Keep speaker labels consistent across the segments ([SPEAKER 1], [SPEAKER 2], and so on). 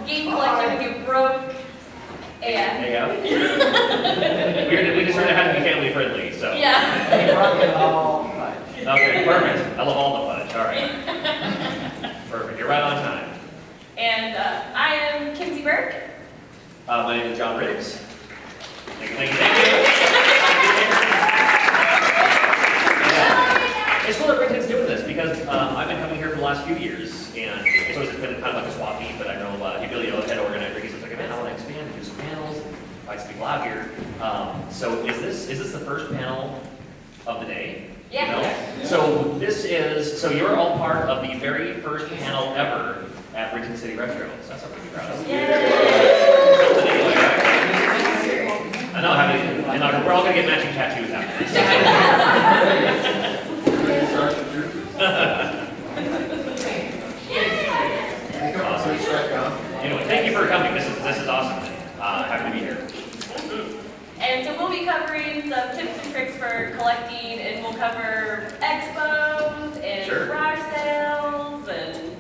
[SPEAKER 1] game collection, we do broke and...
[SPEAKER 2] AF? We just sort of had to be family friendly, so.
[SPEAKER 1] Yeah.
[SPEAKER 3] Broke it all.
[SPEAKER 2] Okay, perfect. I love all the fudge, all right. Perfect, you're right on time.
[SPEAKER 1] And I am Kinsey Burke.
[SPEAKER 2] My name is John Riggs. Thank you, thank you, thank you. It's cool that Renton's doing this because I've been coming here for the last few years, and it's always been kind of like a swap meet, but I know the head organizer, he's like, man, I want to expand and do some panels, invite some people out here. So is this the first panel of the day?
[SPEAKER 1] Yeah.
[SPEAKER 2] No? So you're all part of the very first panel ever at Renton City Retro. So that's something to be proud of. I know, we're all going to get matching tattoos after this. Awesome. Anyway, thank you for coming. This is awesome. Happy to be here.
[SPEAKER 1] And so we'll be covering some tips and tricks for collecting, and we'll cover expos and garage sales, and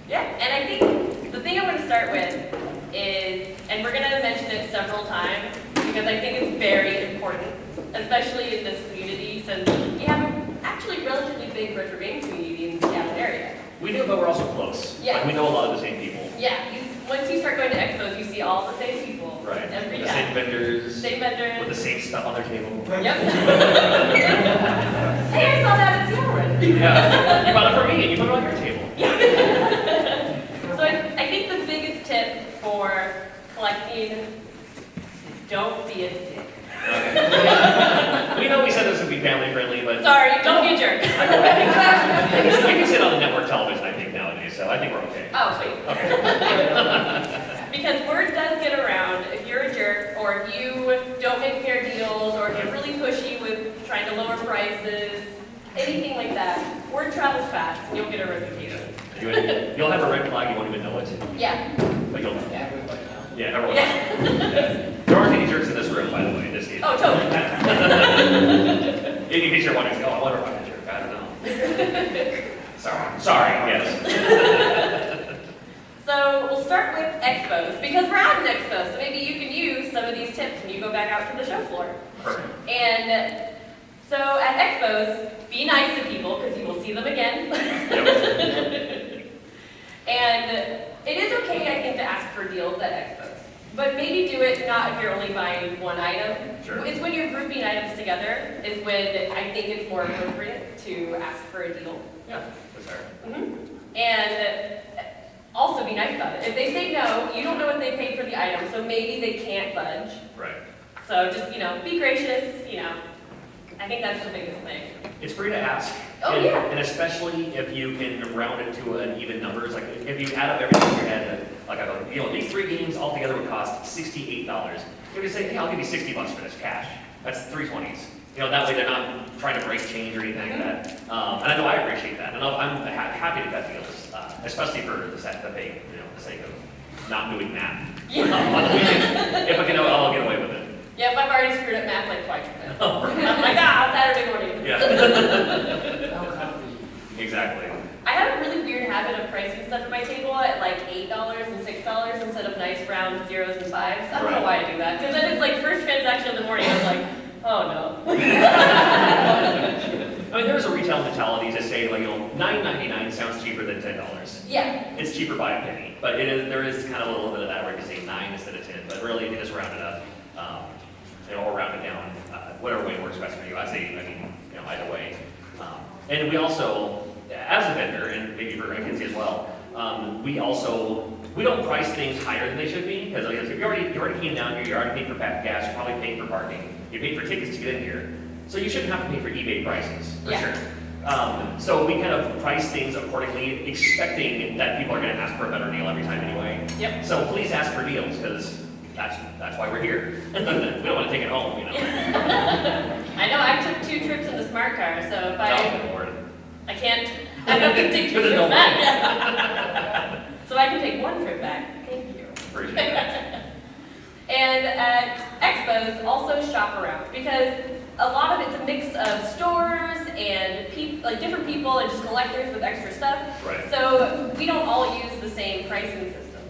[SPEAKER 1] yeah. And I think the thing I want to start with is, and we're going to mention it several times because I think it's very important, especially in this community, since you have actually relatively big retro game community in the Seattle area.
[SPEAKER 2] We do, but we're also close.
[SPEAKER 1] Yeah.
[SPEAKER 2] Like, we know a lot of the same people.
[SPEAKER 1] Yeah. Once you start going to expos, you see all the same people.
[SPEAKER 2] Right.
[SPEAKER 1] Every
[SPEAKER 2] the
[SPEAKER 1] time.
[SPEAKER 2] same vendors.
[SPEAKER 1] Same vendors.
[SPEAKER 2] With the same stuff on their table.
[SPEAKER 1] Yep. Hey, I saw that at Seattle Run.
[SPEAKER 2] Yeah. You bought it for me and you put it on your table.
[SPEAKER 1] So I think the biggest tip for collecting, don't be a dick.
[SPEAKER 2] We know we said this would be family friendly, but...
[SPEAKER 1] Sorry, don't be a jerk.
[SPEAKER 2] We can sit on the network television, I think, nowadays, so I think we're okay.
[SPEAKER 1] Oh, sweet.
[SPEAKER 2] Okay.
[SPEAKER 1] Because word does get around if you're a jerk, or if you don't make fair deals, or if you're really pushy with trying to lower prices, anything like that, word travels fast, and you'll get a reputation.
[SPEAKER 2] You'll have a red flag, you won't even know it.
[SPEAKER 1] Yeah.
[SPEAKER 2] But you'll know.
[SPEAKER 3] Everybody knows.
[SPEAKER 2] Yeah, everyone.
[SPEAKER 1] Yeah.
[SPEAKER 2] There aren't any jerks in this room, by the way. Just
[SPEAKER 1] Oh, totally.
[SPEAKER 2] In case you're wondering, I wonder if I'm a jerk. I don't know. Sorry, yes.
[SPEAKER 1] So we'll start with expos, because we're at an expo, so maybe you can use some of these tips when you go back out to the show floor.
[SPEAKER 2] Perfect.
[SPEAKER 1] And so at expos, be nice to people, because you will see them again.
[SPEAKER 2] Yep.
[SPEAKER 1] And it is okay, I think, to ask for deals at expos. But maybe do it not if you're only buying one item.
[SPEAKER 2] Sure.
[SPEAKER 1] It's when you're grouping items together is when I think it's more appropriate to ask for a deal.
[SPEAKER 2] Yeah, that's fair.
[SPEAKER 1] And also be nice about it. If they say no, you don't know what they paid for the item, so maybe they can't budge.
[SPEAKER 2] Right.
[SPEAKER 1] So just, be gracious, I think that's the biggest thing.
[SPEAKER 2] It's free to ask.
[SPEAKER 1] Oh,
[SPEAKER 2] and,
[SPEAKER 1] yeah.
[SPEAKER 2] And especially if you can round it to an even number. It's like if you add up everything in your head, like these 3 games altogether would cost $68. You can say, hey, I'll give you $60 for this cash. That's 3 20s. That way they're not trying to break change or anything like that. And I know I appreciate that. And I'm happy to cut deals, especially for the sake of not doing math.
[SPEAKER 1] Yeah.
[SPEAKER 2] On the weekend, if I can, I'll get away with it.
[SPEAKER 1] Yep, I've already screwed up math like twice. I'm like, Saturday morning.
[SPEAKER 2] Yeah.
[SPEAKER 3] No coffee.
[SPEAKER 2] Exactly.
[SPEAKER 1] I have a really weird habit of pricing stuff at my table at like $8 and $6 instead of nice round zeros and fives. I don't know why I do that. Because then it's like first transaction of the morning, I'm like, oh no.
[SPEAKER 2] I mean, there's a retail mentality to say, $9.99 sounds cheaper than $10.
[SPEAKER 1] Yeah.
[SPEAKER 2] It's cheaper by a penny, but there is kind of a little bit of that where you say 9 instead of 10, but really you can just round it up, or round it down, whatever way works best for you. Either way. And we also, as a vendor, and maybe for Kinsey as well, we don't price things higher than they should be, because you already came down here, you already paid for gas, you probably paid for parking, you paid for tickets to get in here, so you shouldn't have to pay for eBay prices, for sure. So we kind of price things accordingly, expecting that people are going to ask for a better deal every time anyway.
[SPEAKER 1] Yep.
[SPEAKER 2] So please ask for deals, because that's why we're here. We don't want to take it home,
[SPEAKER 1] I know, I took 2 trips in the smart car, so if
[SPEAKER 2] Oh, Lord.
[SPEAKER 1] I can't, I don't can take 2 trips back. So I can take 1 trip back. Thank you.
[SPEAKER 2] Appreciate that.
[SPEAKER 1] And at expos, also shop around, because a lot of it's a mix of stores and different people and just collectors with extra stuff.
[SPEAKER 2] Right.
[SPEAKER 1] So we don't all use the same pricing system.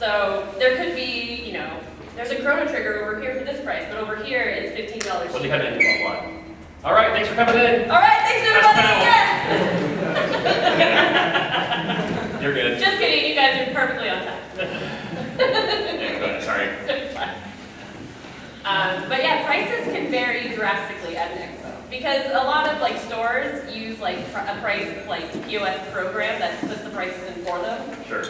[SPEAKER 1] So there could be, you know, there's a Chrono Trigger over here for this price, but over here it's $15
[SPEAKER 2] What do
[SPEAKER 1] cheaper.
[SPEAKER 2] you have in what? All right, thanks for coming in.
[SPEAKER 1] All right, thanks everybody. Yeah.
[SPEAKER 2] You're good.
[SPEAKER 1] Just kidding, you guys are perfectly on time.
[SPEAKER 2] Yeah, go ahead, sorry.
[SPEAKER 1] But yeah, prices can vary drastically at an expo because a lot of like stores use like a price like POS program that puts the prices in for them.
[SPEAKER 2] Sure.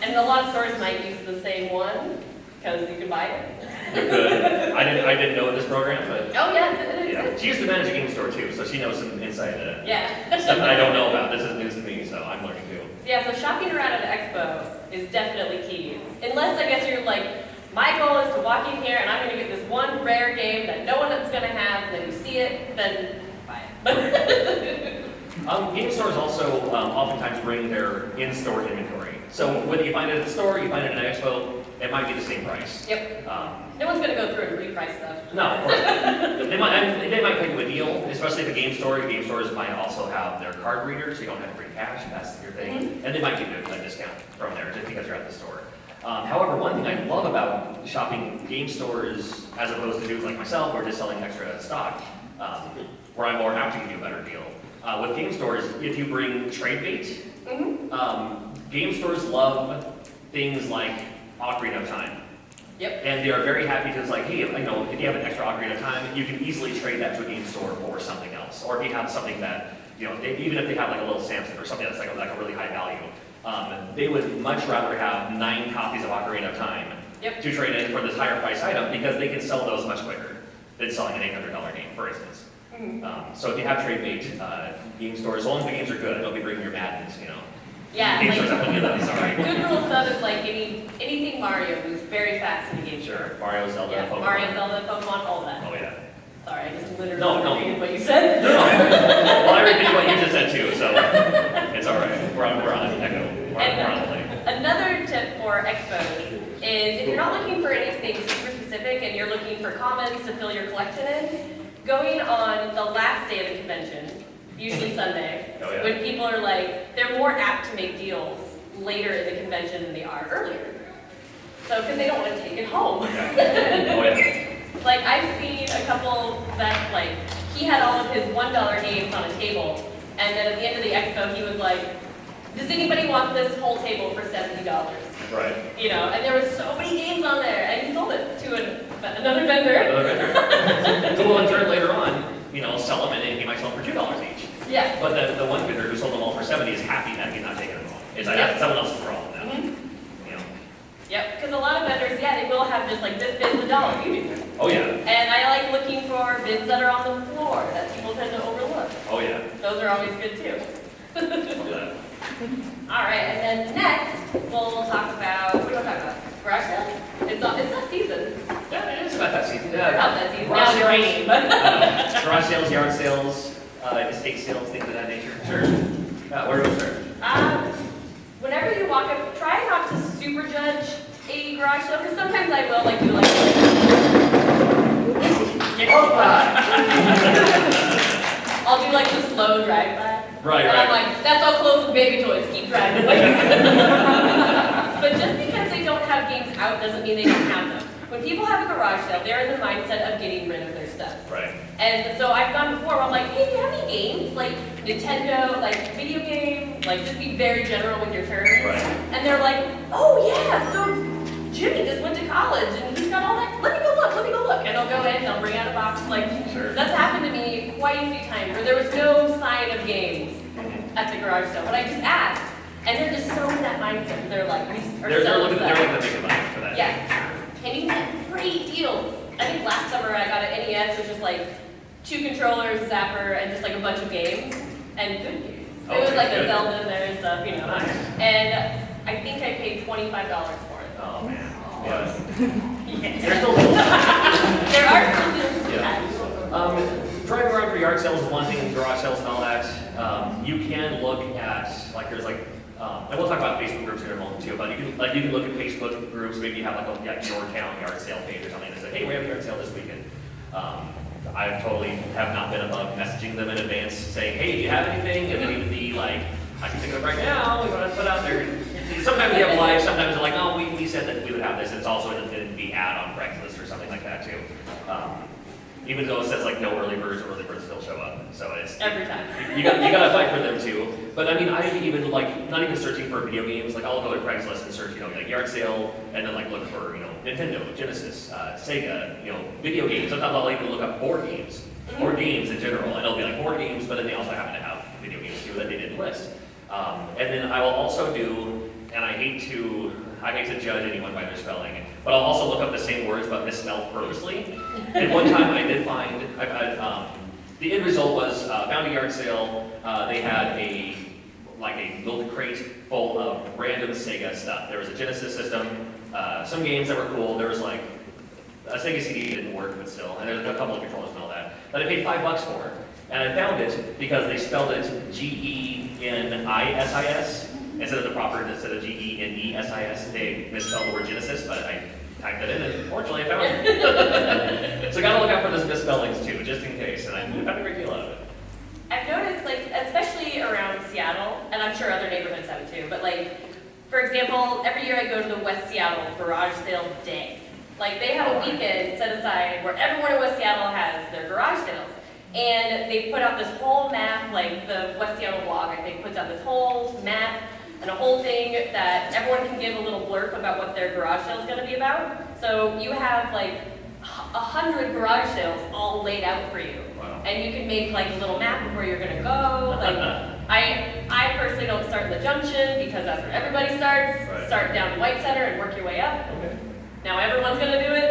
[SPEAKER 1] And a lot of stores might use the same one because you can buy it.
[SPEAKER 2] You're good. I didn't know this program, but
[SPEAKER 1] Oh yeah, it
[SPEAKER 2] yeah.
[SPEAKER 1] exists.
[SPEAKER 2] She used to manage a game store too, so she knows some insight
[SPEAKER 1] Yeah.
[SPEAKER 2] stuff that I don't know about. This is news to me, so I'm learning too.
[SPEAKER 1] Yeah, so shopping around at an expo is definitely key. Unless I guess you're like, my goal is to walk in here and I'm gonna get this one rare game that no one else is gonna have, and then you see it, then buy it.
[SPEAKER 2] Game stores also oftentimes bring their in-store inventory. So whether you find it at the store, you find it at an expo, it might be the same price.
[SPEAKER 1] Yep. No one's gonna go through and reprice stuff.
[SPEAKER 2] No, of course not. They might pay you a deal, especially at the game store. Game stores might also have their card readers, so you don't have to bring cash, if that's your thing. And they might give you a discount from there just because you're at the store. However, one thing I love about shopping game stores, as opposed to dudes like myself who are just selling extra stock, where I'm more apt to give you a better deal. With game stores, if you bring trade bait, game stores love things like Ocarina of Time.
[SPEAKER 1] Yep.
[SPEAKER 2] And they are very happy to, like, hey, you know, if you have an extra Ocarina of Time, you can easily trade that to a game store for something else. Or if you have something that, you know, even if they have like a little Samson or something that's like a really high value, they would much rather have 9 copies of Ocarina of Time to trade in for this higher price item because they can sell those much quicker than selling an $800 game, for instance. So if you have trade bait, game stores, as long as the games are good, don't be bringing your Maddens, you know.
[SPEAKER 1] Yeah,
[SPEAKER 2] Game
[SPEAKER 1] like,
[SPEAKER 2] stores have plenty of those, sorry.
[SPEAKER 1] good rule of thumb is like anything Mario moves very fast in the game.
[SPEAKER 2] Sure, Mario, Zelda,
[SPEAKER 1] Yeah,
[SPEAKER 2] Pokemon.
[SPEAKER 1] Mario, Zelda, Pokemon, all that.
[SPEAKER 2] Oh yeah.
[SPEAKER 1] Sorry, I just literally
[SPEAKER 2] No.
[SPEAKER 1] repeated what you said.
[SPEAKER 2] No. Well, I repeated what you just said too, so it's all right. We're on echo. We're on the plane.
[SPEAKER 1] Another tip for expos is if you're not looking for anything super specific and you're looking for commons to fill your collection in, going on the last day of the convention, usually Sunday,
[SPEAKER 2] Oh, yeah.
[SPEAKER 1] when people are like, they're more apt to make deals later in the convention than they are earlier. So, because they don't want to take it home.
[SPEAKER 2] Okay. Oh yeah.
[SPEAKER 1] Like, I've seen a couple that, like, he had all of his $1 games on a table, and then at the end of the expo, he was like, does anybody want this whole table for $70?
[SPEAKER 2] Right.
[SPEAKER 1] You know, and there was so many games on there, and he sold it to another vendor.
[SPEAKER 2] Another vendor. So we'll in turn later on, you know, sell them, and then he might sell them for $2 each.
[SPEAKER 1] Yeah.
[SPEAKER 2] But the one vendor who sold them all for 70 is happy that he's not taking them home. It's like, that's someone else's problem now. You know.
[SPEAKER 1] Yep, because a lot of vendors, yeah, they will have just like, this bid's $1, you do.
[SPEAKER 2] Oh yeah.
[SPEAKER 1] And I like looking for bids that are on the floor that people tend to overlook.
[SPEAKER 2] Oh yeah.
[SPEAKER 1] Those are always good too.
[SPEAKER 2] Love that.
[SPEAKER 1] All right, and then next, we'll talk about, what do we talk about? Garage sales? It's not season.
[SPEAKER 2] Yeah, it is about that season.
[SPEAKER 1] It's about that season.
[SPEAKER 2] Garage
[SPEAKER 1] Now it's
[SPEAKER 2] sales,
[SPEAKER 1] raining, but.
[SPEAKER 2] garage sales, yard sales, estate sales, things of that nature. Sure. Where do we start?
[SPEAKER 1] Whenever you walk up, try not to super judge a garage sale, because sometimes I will like do like. I'll do like the slow drive by.
[SPEAKER 2] Right,
[SPEAKER 1] And
[SPEAKER 2] right.
[SPEAKER 1] I'm like, that's all clothes and baby toys, keep driving away. But just because they don't have games out doesn't mean they don't have them. When people have a garage sale, they're in the mindset of getting rid of their stuff.
[SPEAKER 2] Right.
[SPEAKER 1] And so I've gone before where I'm like, hey, do you have any games? Like Nintendo, like video game, like just be very general with your terms.
[SPEAKER 2] Right.
[SPEAKER 1] And they're like, oh yeah, so Jimmy just went to college and he's got all that. Let me go look. And I'll go in and I'll bring out a box. Like,
[SPEAKER 2] Sure.
[SPEAKER 1] that's happened to me quite a few times where there was no sign of games at the garage sale. But I just asked. And they're just so in that mindset. They're like, we are
[SPEAKER 2] They're
[SPEAKER 1] selling
[SPEAKER 2] looking to
[SPEAKER 1] stuff.
[SPEAKER 2] make the money for that.
[SPEAKER 1] Yeah. And you get great deals. I think last summer I got an NES with just like 2 controllers, zapper, and just like a bunch of games. And good games. It was
[SPEAKER 2] Okay,
[SPEAKER 1] like a
[SPEAKER 2] good.
[SPEAKER 1] Zelda in there and stuff, you know.
[SPEAKER 2] Nice.
[SPEAKER 1] And I think I paid $25 for it.
[SPEAKER 2] Oh man. Yeah.
[SPEAKER 1] Yes.
[SPEAKER 2] There's still
[SPEAKER 1] There are still deals.
[SPEAKER 2] Yeah. Driving around for yard sales is one thing, and garage sales and all that. You can look at, like, there's like, and we'll talk about Facebook groups here in a moment too, but you can look at Facebook groups, maybe you have like your town yard sale page or something that says, hey, we have a yard sale this weekend. I totally have not been above messaging them in advance saying, hey, do you have anything? And then even the, like, I can think of it right now, we want to put out there. sometimes we have live, sometimes they're like, oh, we said that we would have this, it's also in the ad on Craigslist or something like that too. Even though it says like no early birds still show up, so it's
[SPEAKER 1] Every time.
[SPEAKER 2] you gotta fight for them too. But I mean, I even like not even searching for video games. Like I'll go to Craigslist and search, like yard sale, and then like look for Nintendo, Genesis, Sega, video games. Sometimes I'll even look up board games, board games in general, and it'll be like board games, but then they also happen to have video games too that they didn't list. And then I will also do, and I hate to judge anyone by their spelling, but I'll also look up the same words but misspelled purposely. And one time I did find, the end result was found a yard sale. They had a milk crate full of random Sega stuff. There was a Genesis system, some games that were cool. There was like a Sega CD didn't work, but still, and there's a couple of controllers and all that. But I paid $5 for, and I found it because they spelled it Genesis instead of the proper, instead of Genesis. They misspelled the word Genesis, but I typed it in, and fortunately I found it. So gotta look out for those misspellings too, just in case, and I found a great deal out of it.
[SPEAKER 1] I've noticed, especially around Seattle, and I'm sure other neighborhoods have it too, but for example, every year I go to the West Seattle garage sale day. They have a weekend set aside where everyone in West Seattle has their garage sales. And they put out this whole map, the West Seattle blog, I think, puts out this whole map and a whole thing that everyone can give a little blurb about what their garage sale is going to be about. So you have 100 garage sales all laid out for you.
[SPEAKER 2] Wow.
[SPEAKER 1] And you can make a little map of where you're going to go. I personally don't start in the junction because that's where everybody starts.
[SPEAKER 2] Right.
[SPEAKER 1] Start down to White Center and work your way up.
[SPEAKER 2] Okay.
[SPEAKER 1] Now everyone's going to do it.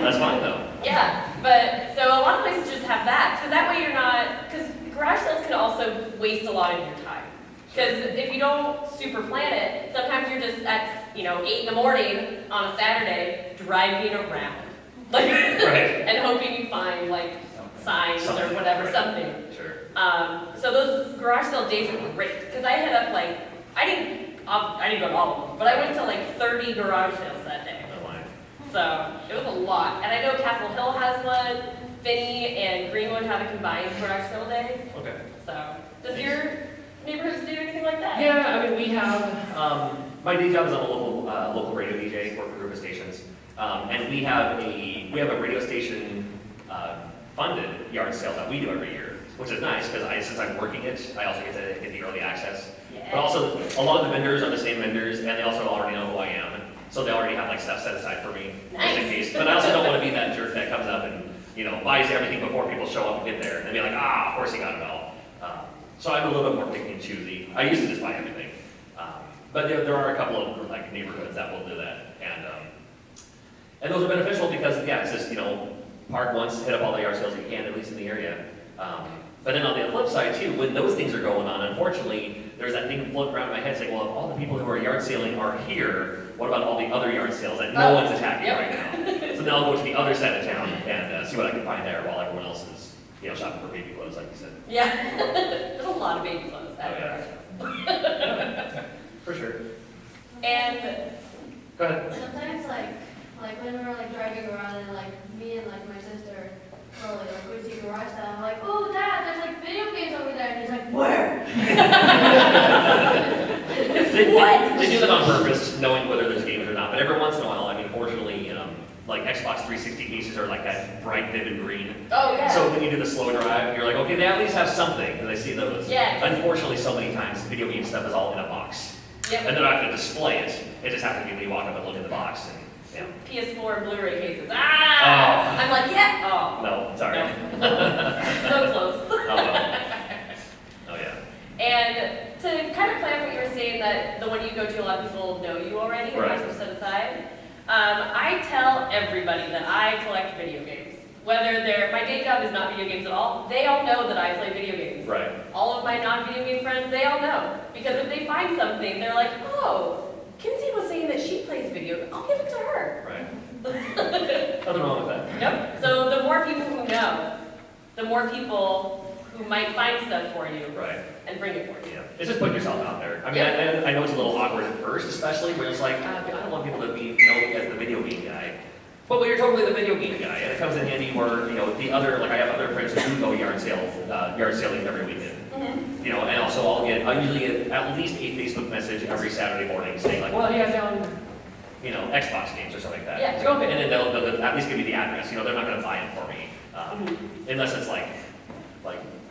[SPEAKER 2] That's fine though.
[SPEAKER 1] Yeah, but so a lot of places just have that, because that way you're not, because garage sales can also waste a lot of your time. Because if you don't super plan it, sometimes you're just at 8 in the morning on a Saturday driving around,
[SPEAKER 2] Right.
[SPEAKER 1] and hoping you find signs
[SPEAKER 2] Something,
[SPEAKER 1] or whatever,
[SPEAKER 2] right.
[SPEAKER 1] something.
[SPEAKER 2] Sure.
[SPEAKER 1] So those garage sale days are great, because I hit up I didn't go to all of them, but I went to 30 garage sales that day.
[SPEAKER 2] No line.
[SPEAKER 1] So it was a lot. And I know Capitol Hill has one, Finney and Greenwood have a combined garage sale day.
[SPEAKER 2] Okay.
[SPEAKER 1] So does your neighborhoods do anything like that?
[SPEAKER 2] Yeah, I mean, we have, my day job is I'm a local radio DJ, work for a group of stations. And we have a radio station funded yard sale that we do every year, which is nice because since I'm working it, I also get to get the early access.
[SPEAKER 1] Yeah.
[SPEAKER 2] But also, a lot of the vendors are the same vendors, and they also already know who I am. So they already have stuff set aside for me, just in case. But I also don't want to be that jerk that comes up and buys everything before people show up and get there, and be like, of course he got it all. So I'm a little bit more picky and choosy. I used to just buy everything, but there are a couple of neighborhoods that will do that, and those are beneficial because it's just park once, hit up all the yard sales you can, at least in the area. But then on the flip side too, when those things are going on, unfortunately, there's that thing floating around in my head saying, well, if all the people who are yard selling are here, what about all the other yard sales that no one's attacking right now? So then I'll go to the other side of town and see what I can find there while everyone else is, shopping for baby clothes, like you said.
[SPEAKER 1] Yeah. There's a lot of baby clothes at garage sales.
[SPEAKER 2] For sure.
[SPEAKER 1] And
[SPEAKER 2] Go ahead.
[SPEAKER 3] Sometimes when we're driving around and me and my sister we see garage sale, I'm like, oh Dad, there's video games over there, and he's like, where?
[SPEAKER 2] They do that on purpose, knowing whether there's games or not. But every once in a while, fortunately, Xbox 360 cases are that bright, vivid green.
[SPEAKER 1] oh yeah.
[SPEAKER 2] So when you do the slow drive, you're like, okay, they at least have something, because I see those.
[SPEAKER 1] Yeah.
[SPEAKER 2] Unfortunately, so many times, video game stuff is all in a box.
[SPEAKER 1] Yep.
[SPEAKER 2] And they're not going to display it. It just happens to be when you walk up and look in the box. And,
[SPEAKER 1] PS4 and Blu-ray cases.
[SPEAKER 2] Oh.
[SPEAKER 1] I'm like, yeah. Oh.
[SPEAKER 2] No, sorry.
[SPEAKER 1] No. So close.
[SPEAKER 2] Oh, well. Oh, yeah.
[SPEAKER 1] And to kind of play off what you were saying, that the one you go to, a lot of people know you already and
[SPEAKER 2] Right.
[SPEAKER 1] have them set aside. I tell everybody that I collect video games. Whether my day job is not video games at all, they all know that I play video games.
[SPEAKER 2] Right.
[SPEAKER 1] All of my non-video game friends, they all know. Because if they find something, they're like, oh, Kinsey was saying that she plays video, I'll give it to her.
[SPEAKER 2] Right. Nothing wrong with that.
[SPEAKER 1] Yep. So the more people who know, the more people who might find stuff for you
[SPEAKER 2] Right.
[SPEAKER 1] and bring it for you.
[SPEAKER 2] Yeah. It's just putting yourself out there. I mean, I know it's a little awkward at first, especially where it's I don't want people to know me as the video game guy. But when you're totally the video game guy, and it comes in handy where, the other, I have other friends who do go yard sailing every weekend. You know, and also I usually get at least a Facebook message every Saturday morning saying like, well, yeah, down, you know, Xbox games or something like that.
[SPEAKER 1] Yeah.
[SPEAKER 2] It's like, okay, and then they'll at least give me the address. You know, they're not going to buy it for me, unless it's like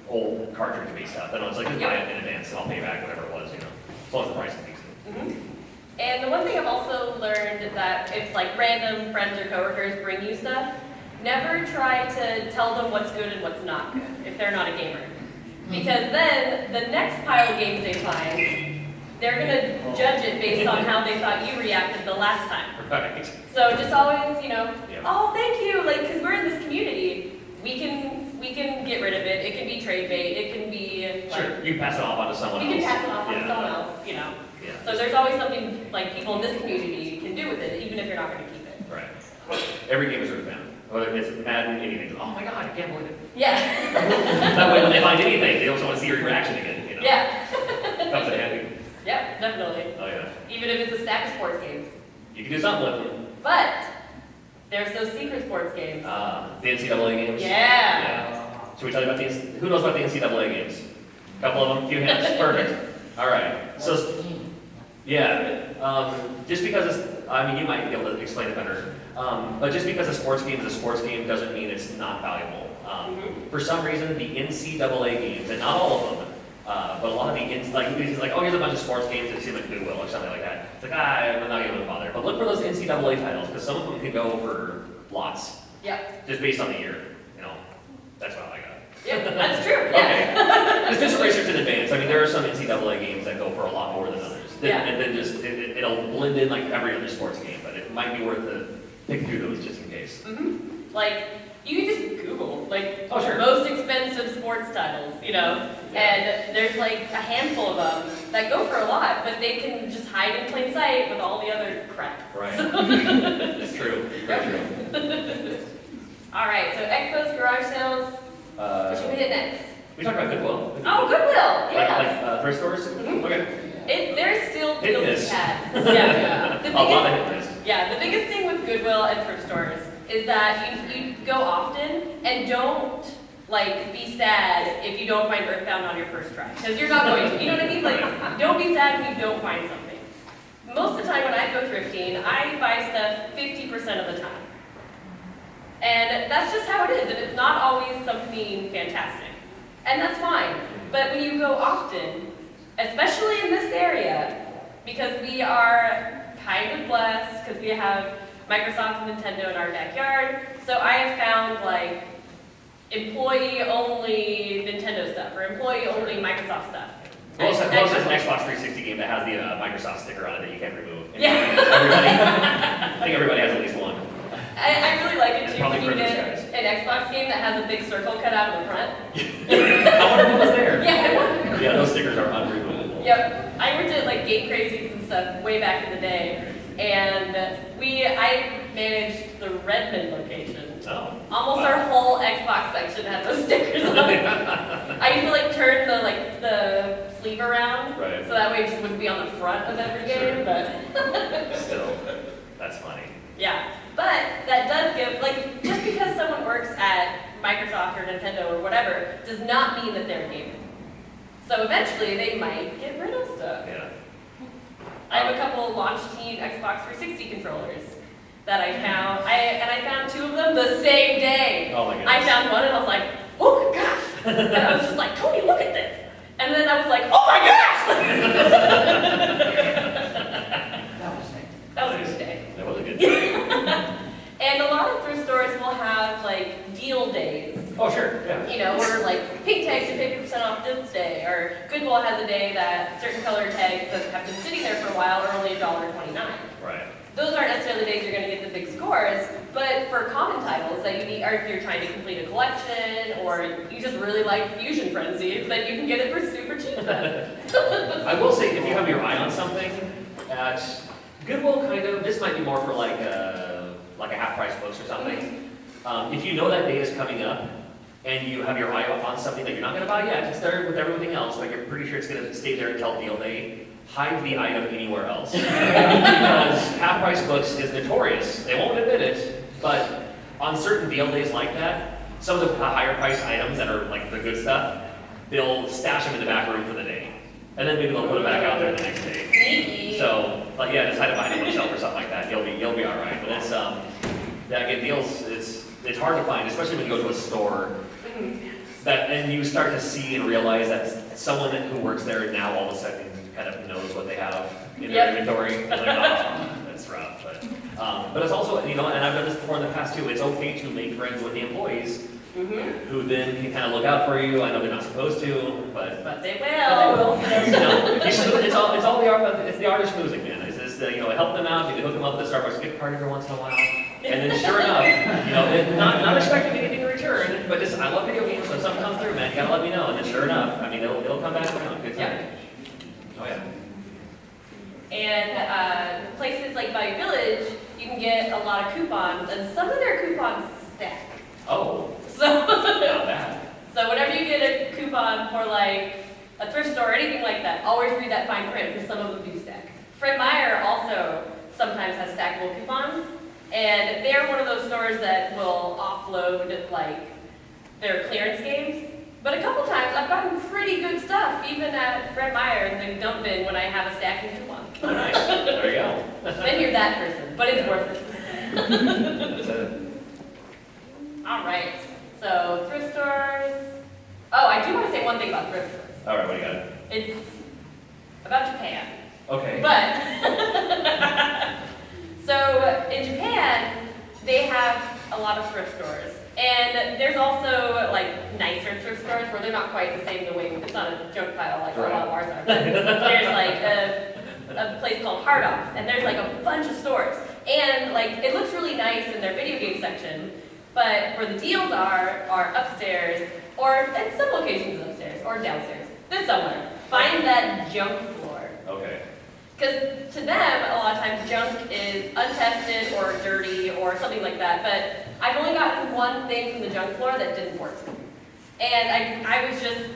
[SPEAKER 2] old cartridge-based stuff. Then it's like, just buy it in advance and I'll pay back whatever it was, you know, as long as the price is decent.
[SPEAKER 1] And the one thing I've also learned that if like random friends or coworkers bring you stuff, never try to tell them what's good and what's not good if they're not a gamer. Because then the next pile of games they find, they're gonna judge it based on how they thought you reacted the last time.
[SPEAKER 2] Right.
[SPEAKER 1] So just always, you know,
[SPEAKER 2] Yeah.
[SPEAKER 1] oh, thank you, like, because we're in this community, we can get rid of it. It can be trade bait. It can be like,
[SPEAKER 2] Sure, you pass it off onto someone else.
[SPEAKER 1] you can pass it off on
[SPEAKER 2] Yeah.
[SPEAKER 1] someone else, you know.
[SPEAKER 2] Yeah.
[SPEAKER 1] So there's always something like people in this community can do with it, even if you're not going to keep it.
[SPEAKER 2] Right. Every game is sort of bound. Whether it's Madden, anything. Oh my God, I can't believe it.
[SPEAKER 1] Yeah.
[SPEAKER 2] That way, when they find anything, they also want to see your reaction again. You know?
[SPEAKER 1] Yeah.
[SPEAKER 2] Comes in handy.
[SPEAKER 1] Yeah, definitely.
[SPEAKER 2] Oh yeah.
[SPEAKER 1] Even if it's a stack of sports games.
[SPEAKER 2] You can do something with them.
[SPEAKER 1] But there's those secret sports games.
[SPEAKER 2] The NCAA games.
[SPEAKER 1] Yeah.
[SPEAKER 2] Should we tell you about who knows about the NCAA games? A couple of them, few hands, perfect. All right. So, yeah. Just because I mean, you might be able to explain it better. But just because a sports game is a sports game doesn't mean it's not valuable. For some reason, the NCAA games, and not all of them, but a lot of the oh, here's a bunch of sports games that seem like Goodwill or something like that. It's like, I'm not even gonna bother. But look for those NCAA titles, because some of them can go for lots.
[SPEAKER 1] Yep.
[SPEAKER 2] Just based on the year, you know. That's what I got.
[SPEAKER 1] Yep, that's true. Yeah.
[SPEAKER 2] Okay. Just do some research in advance. I mean, there are some NCAA games that go for a lot more than others.
[SPEAKER 1] Yeah.
[SPEAKER 2] And then just it'll blend in like every other sports game, but it might be worth to pick through those just in case.
[SPEAKER 1] Like, you can just Google, like,
[SPEAKER 2] Oh, sure.
[SPEAKER 1] most expensive sports titles, you know? And there's like a handful of them that go for a lot, but they can just hide in plain sight with all the other crap.
[SPEAKER 2] Right. It's true. Very true.
[SPEAKER 1] All right, so expos, garage sales, what should we hit next?
[SPEAKER 2] We talked about Goodwill.
[SPEAKER 1] Oh, Goodwill, yeah.
[SPEAKER 2] Like thrift stores? Okay.
[SPEAKER 1] There's still
[SPEAKER 2] Hit
[SPEAKER 1] deals to
[SPEAKER 2] miss.
[SPEAKER 1] be had. Yeah. The
[SPEAKER 2] A lot of
[SPEAKER 1] biggest,
[SPEAKER 2] hit miss.
[SPEAKER 1] yeah, the biggest thing with Goodwill and thrift stores is that you go often and don't like be sad if you don't find Earthbound on your first try, because you're not going to. You know what I mean? Like, don't be sad when you don't find something. Most of the time when I go thrifting, I buy stuff 50% of the time. And that's just how it is, and it's not always something fantastic. And that's fine. But when you go often, especially in this area, because we are kind of blessed, because we have Microsoft and Nintendo in our backyard, so I have found like employee-only Nintendo stuff, or employee-only Microsoft stuff.
[SPEAKER 2] Well, it's an Xbox 360 game that has the Microsoft sticker on it that you can't remove. And
[SPEAKER 1] Yeah.
[SPEAKER 2] I think everybody has at least one.
[SPEAKER 1] I really like it
[SPEAKER 2] It's
[SPEAKER 1] too
[SPEAKER 2] probably
[SPEAKER 1] when you
[SPEAKER 2] for those
[SPEAKER 1] get
[SPEAKER 2] guys.
[SPEAKER 1] an Xbox game that has a big circle cut out in the front.
[SPEAKER 2] I wonder who was there.
[SPEAKER 1] Yeah, I wonder.
[SPEAKER 2] Yeah, those stickers are unremovable.
[SPEAKER 1] Yep, I worked at like Game Crazies and stuff way back in the day, and I managed the Redmond location.
[SPEAKER 2] Oh.
[SPEAKER 1] Almost our whole Xbox section had those stickers on it. I used to like turn the sleeve around,
[SPEAKER 2] Right.
[SPEAKER 1] so that way it just wouldn't be on the front of every game.
[SPEAKER 2] Sure.
[SPEAKER 1] But
[SPEAKER 2] Still, that's funny.
[SPEAKER 1] yeah, but that does give like just because someone works at Microsoft or Nintendo or whatever does not mean that they're a gamer. So eventually they might get rid of stuff.
[SPEAKER 2] Yeah.
[SPEAKER 1] I have a couple launch team Xbox 360 controllers that I found. I found two of them the same day.
[SPEAKER 2] Oh my goodness.
[SPEAKER 1] I found one and I was like, oh my gosh! And I was just like, Tony, look at this! And then I was like, oh my gosh! That was a good day.
[SPEAKER 2] That was a good day.
[SPEAKER 1] And a lot of thrift stores will have like deal days.
[SPEAKER 2] Oh, sure, yeah.
[SPEAKER 1] You know, or like pink tags are 50% off this day, or Goodwill has a day that certain color tags that have been sitting there for a while are only $1.29.
[SPEAKER 2] Right.
[SPEAKER 1] Those aren't necessarily the days you're going to get the big scores, but for common titles that you need, or if you're trying to complete a collection, or you just really like Fusion Frenzy, then you can get it for super cheap then.
[SPEAKER 2] I will say, if you have your eye on something, at Goodwill kind of, this might be more for like a half-price books or something. If you know that day is coming up, and you have your eye on something that you're not going to buy yet, it's there with everything else, like you're pretty sure it's going to stay there until deal day, hide the item anywhere else. Because half-price books is notorious. They won't admit it, but on certain deal days like that, some of the higher-priced items that are like the good stuff, they'll stash them in the back room for the day. And then maybe they'll put them back out there the next day.
[SPEAKER 1] Sneaky.
[SPEAKER 2] So, like, yeah, just hide it behind a shelf or something like that. You'll be all right. But it's, yeah, again, deals, it's hard to find, especially when you go to a store. And you start to see and realize that someone who works there now all of a sudden kind of knows what they have in their inventory. They're like, oh, that's rough. But it's also, and I've done this before in the past too, it's okay to make friends with the employees who then can kind of look out for you. I know they're not supposed to, but
[SPEAKER 1] they will.
[SPEAKER 2] It's all the art, it's the art of schmoozing, man. It's just, help them out, you can hook them up with a Starbucks gift card every once in a while. And then sure enough, not expecting anything in return, but just, I love video games, so if something comes through, man, you gotta let me know. And then sure enough, it'll come back around. Good time. Oh yeah.
[SPEAKER 1] And places like Value Village, you can get a lot of coupons, and some of their coupons stack.
[SPEAKER 2] Oh.
[SPEAKER 1] So,
[SPEAKER 2] Not bad.
[SPEAKER 1] so whenever you get a coupon for like a thrift store or anything like that, always read that fine print because some of them do stack. Fred Meyer also sometimes has stackable coupons, and they're one of those stores that will offload like their clearance games. But a couple times I've gotten pretty good stuff, even at Fred Meyer in the dump bin when I have a stacking coupon.
[SPEAKER 2] Oh, nice. There you go.
[SPEAKER 1] Then you're that person, but it's worth it.
[SPEAKER 2] That's it.
[SPEAKER 1] All right, so thrift stores. Oh, I do want to say one thing about thrift stores.
[SPEAKER 2] All right, what do you got?
[SPEAKER 1] It's about Japan.
[SPEAKER 2] Okay.
[SPEAKER 1] But, so in Japan, they have a lot of thrift stores. And there's also like nicer thrift stores where they're not quite the same the way, it's not a junk pile like a lot of ours are. There's like a place called Hard Off, and there's like a bunch of stores. And like, it looks really nice in their video game section, but where the deals are upstairs, or at some locations upstairs, or downstairs. This somewhere. Find that junk floor.
[SPEAKER 2] Okay.
[SPEAKER 1] Because to them, a lot of times junk is untested or dirty or something like that, but I've only gotten one thing from the junk floor that didn't work. And I was just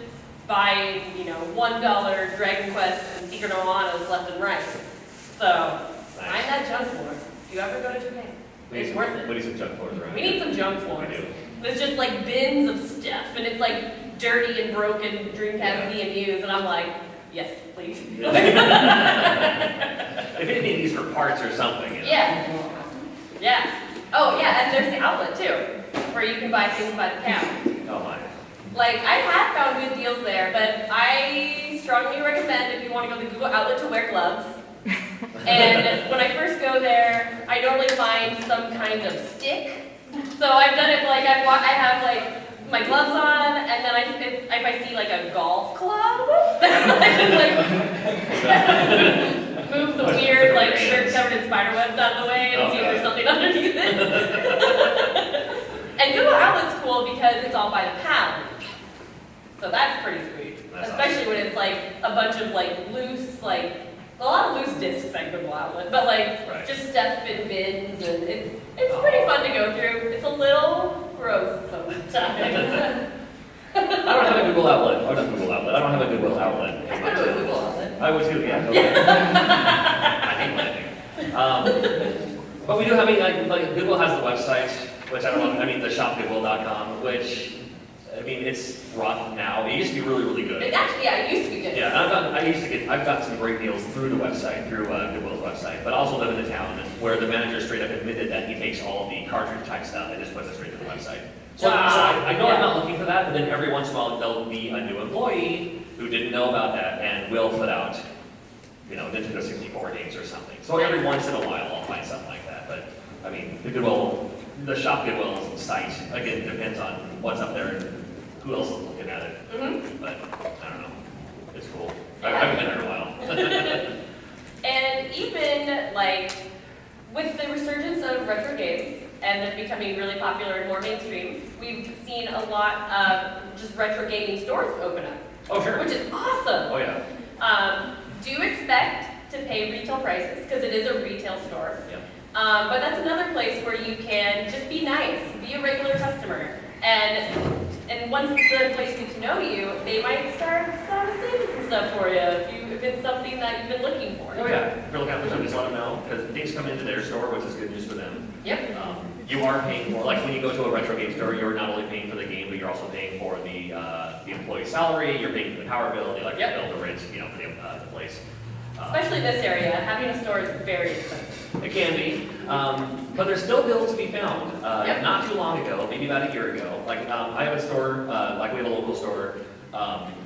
[SPEAKER 1] buying, $1 Dragon Quest and Secret of Moanas left and right. So, find that junk floor. If you ever go to Japan, it's worth it.
[SPEAKER 2] We need some junk floors around.
[SPEAKER 1] We need some junk floors.
[SPEAKER 2] We do.
[SPEAKER 1] There's just like bins of stuff, and it's like dirty and broken Dreamcast DMUs, and I'm like, yes, please.
[SPEAKER 2] If anything, these for parts or something.
[SPEAKER 1] Yeah. Yeah. Oh, yeah, and there's the outlet too, where you can buy things by the pound.
[SPEAKER 2] Oh my.
[SPEAKER 1] Like, I have found good deals there, but I strongly recommend if you want to go to the Google outlet to wear gloves. And when I first go there, I normally find some kind of stick. So I've done it like I have like my gloves on, and then if I see like a golf club, then I can like move the weird like shirt covered in spider webs out of the way and see if there's something underneath it. And Google Outlet's cool because it's all by the pound. So that's pretty sweet.
[SPEAKER 2] That's
[SPEAKER 1] Especially
[SPEAKER 2] awesome.
[SPEAKER 1] when it's like a bunch of like loose, like a lot of loose discs at Google Outlet, but like just stuff in bins, and it's pretty fun to go through. It's a little gross sometimes.
[SPEAKER 2] I don't have a Google outlet. Oh, not Google outlet. I don't have a Google outlet.
[SPEAKER 1] I go to a Google Outlet.
[SPEAKER 2] I would too, yeah. Okay. I hate landing. But we do have, like Google has the website, which I don't know, the shopgoodwill.com, which, it's rough now. It used to be really, really good.
[SPEAKER 1] It actually, yeah, it used to be good.
[SPEAKER 2] Yeah, I've gotten some great deals through the website, through Goodwill's website, but I also live in a town where the manager straight up admitted that he takes all of the cartridge type stuff and just puts it straight to the website. So I know I'm not looking for that, but then every once in a while there'll be a new employee who didn't know about that and will put out, Nintendo 64 games or something. So every once in a while I'll find something like that, but the shop Goodwill site, again, depends on what's up there and who else is looking at it. But I don't know. It's cool. I haven't been there in a while.
[SPEAKER 1] And even like with the resurgence of retro games and them becoming really popular and more mainstream, we've seen a lot of just retro gaming stores open up.
[SPEAKER 2] Oh, sure.
[SPEAKER 1] Which is awesome.
[SPEAKER 2] Oh, yeah.
[SPEAKER 1] Do expect to pay retail prices because it is a retail store.
[SPEAKER 2] Yep.
[SPEAKER 1] But that's another place where you can just be nice, be a regular customer. And once the place gets to know you, they might start saving some stuff for you if it's something that you've been looking for.
[SPEAKER 2] Oh yeah, if you're looking out for something, just let them know, because things come into their store, which is good news for them.
[SPEAKER 1] Yep.
[SPEAKER 2] You are paying more, like when you go to a retro game store, you're not only paying for the game, but you're also paying for the employee salary, you're paying for the power bill, the electric bill, the rent, for the place.
[SPEAKER 1] Especially this area, having a store is very expensive.
[SPEAKER 2] It can be, but there's still bills to be found.
[SPEAKER 1] Yep.
[SPEAKER 2] Not too long ago, maybe about a year ago, like I have a store, like we have a local store.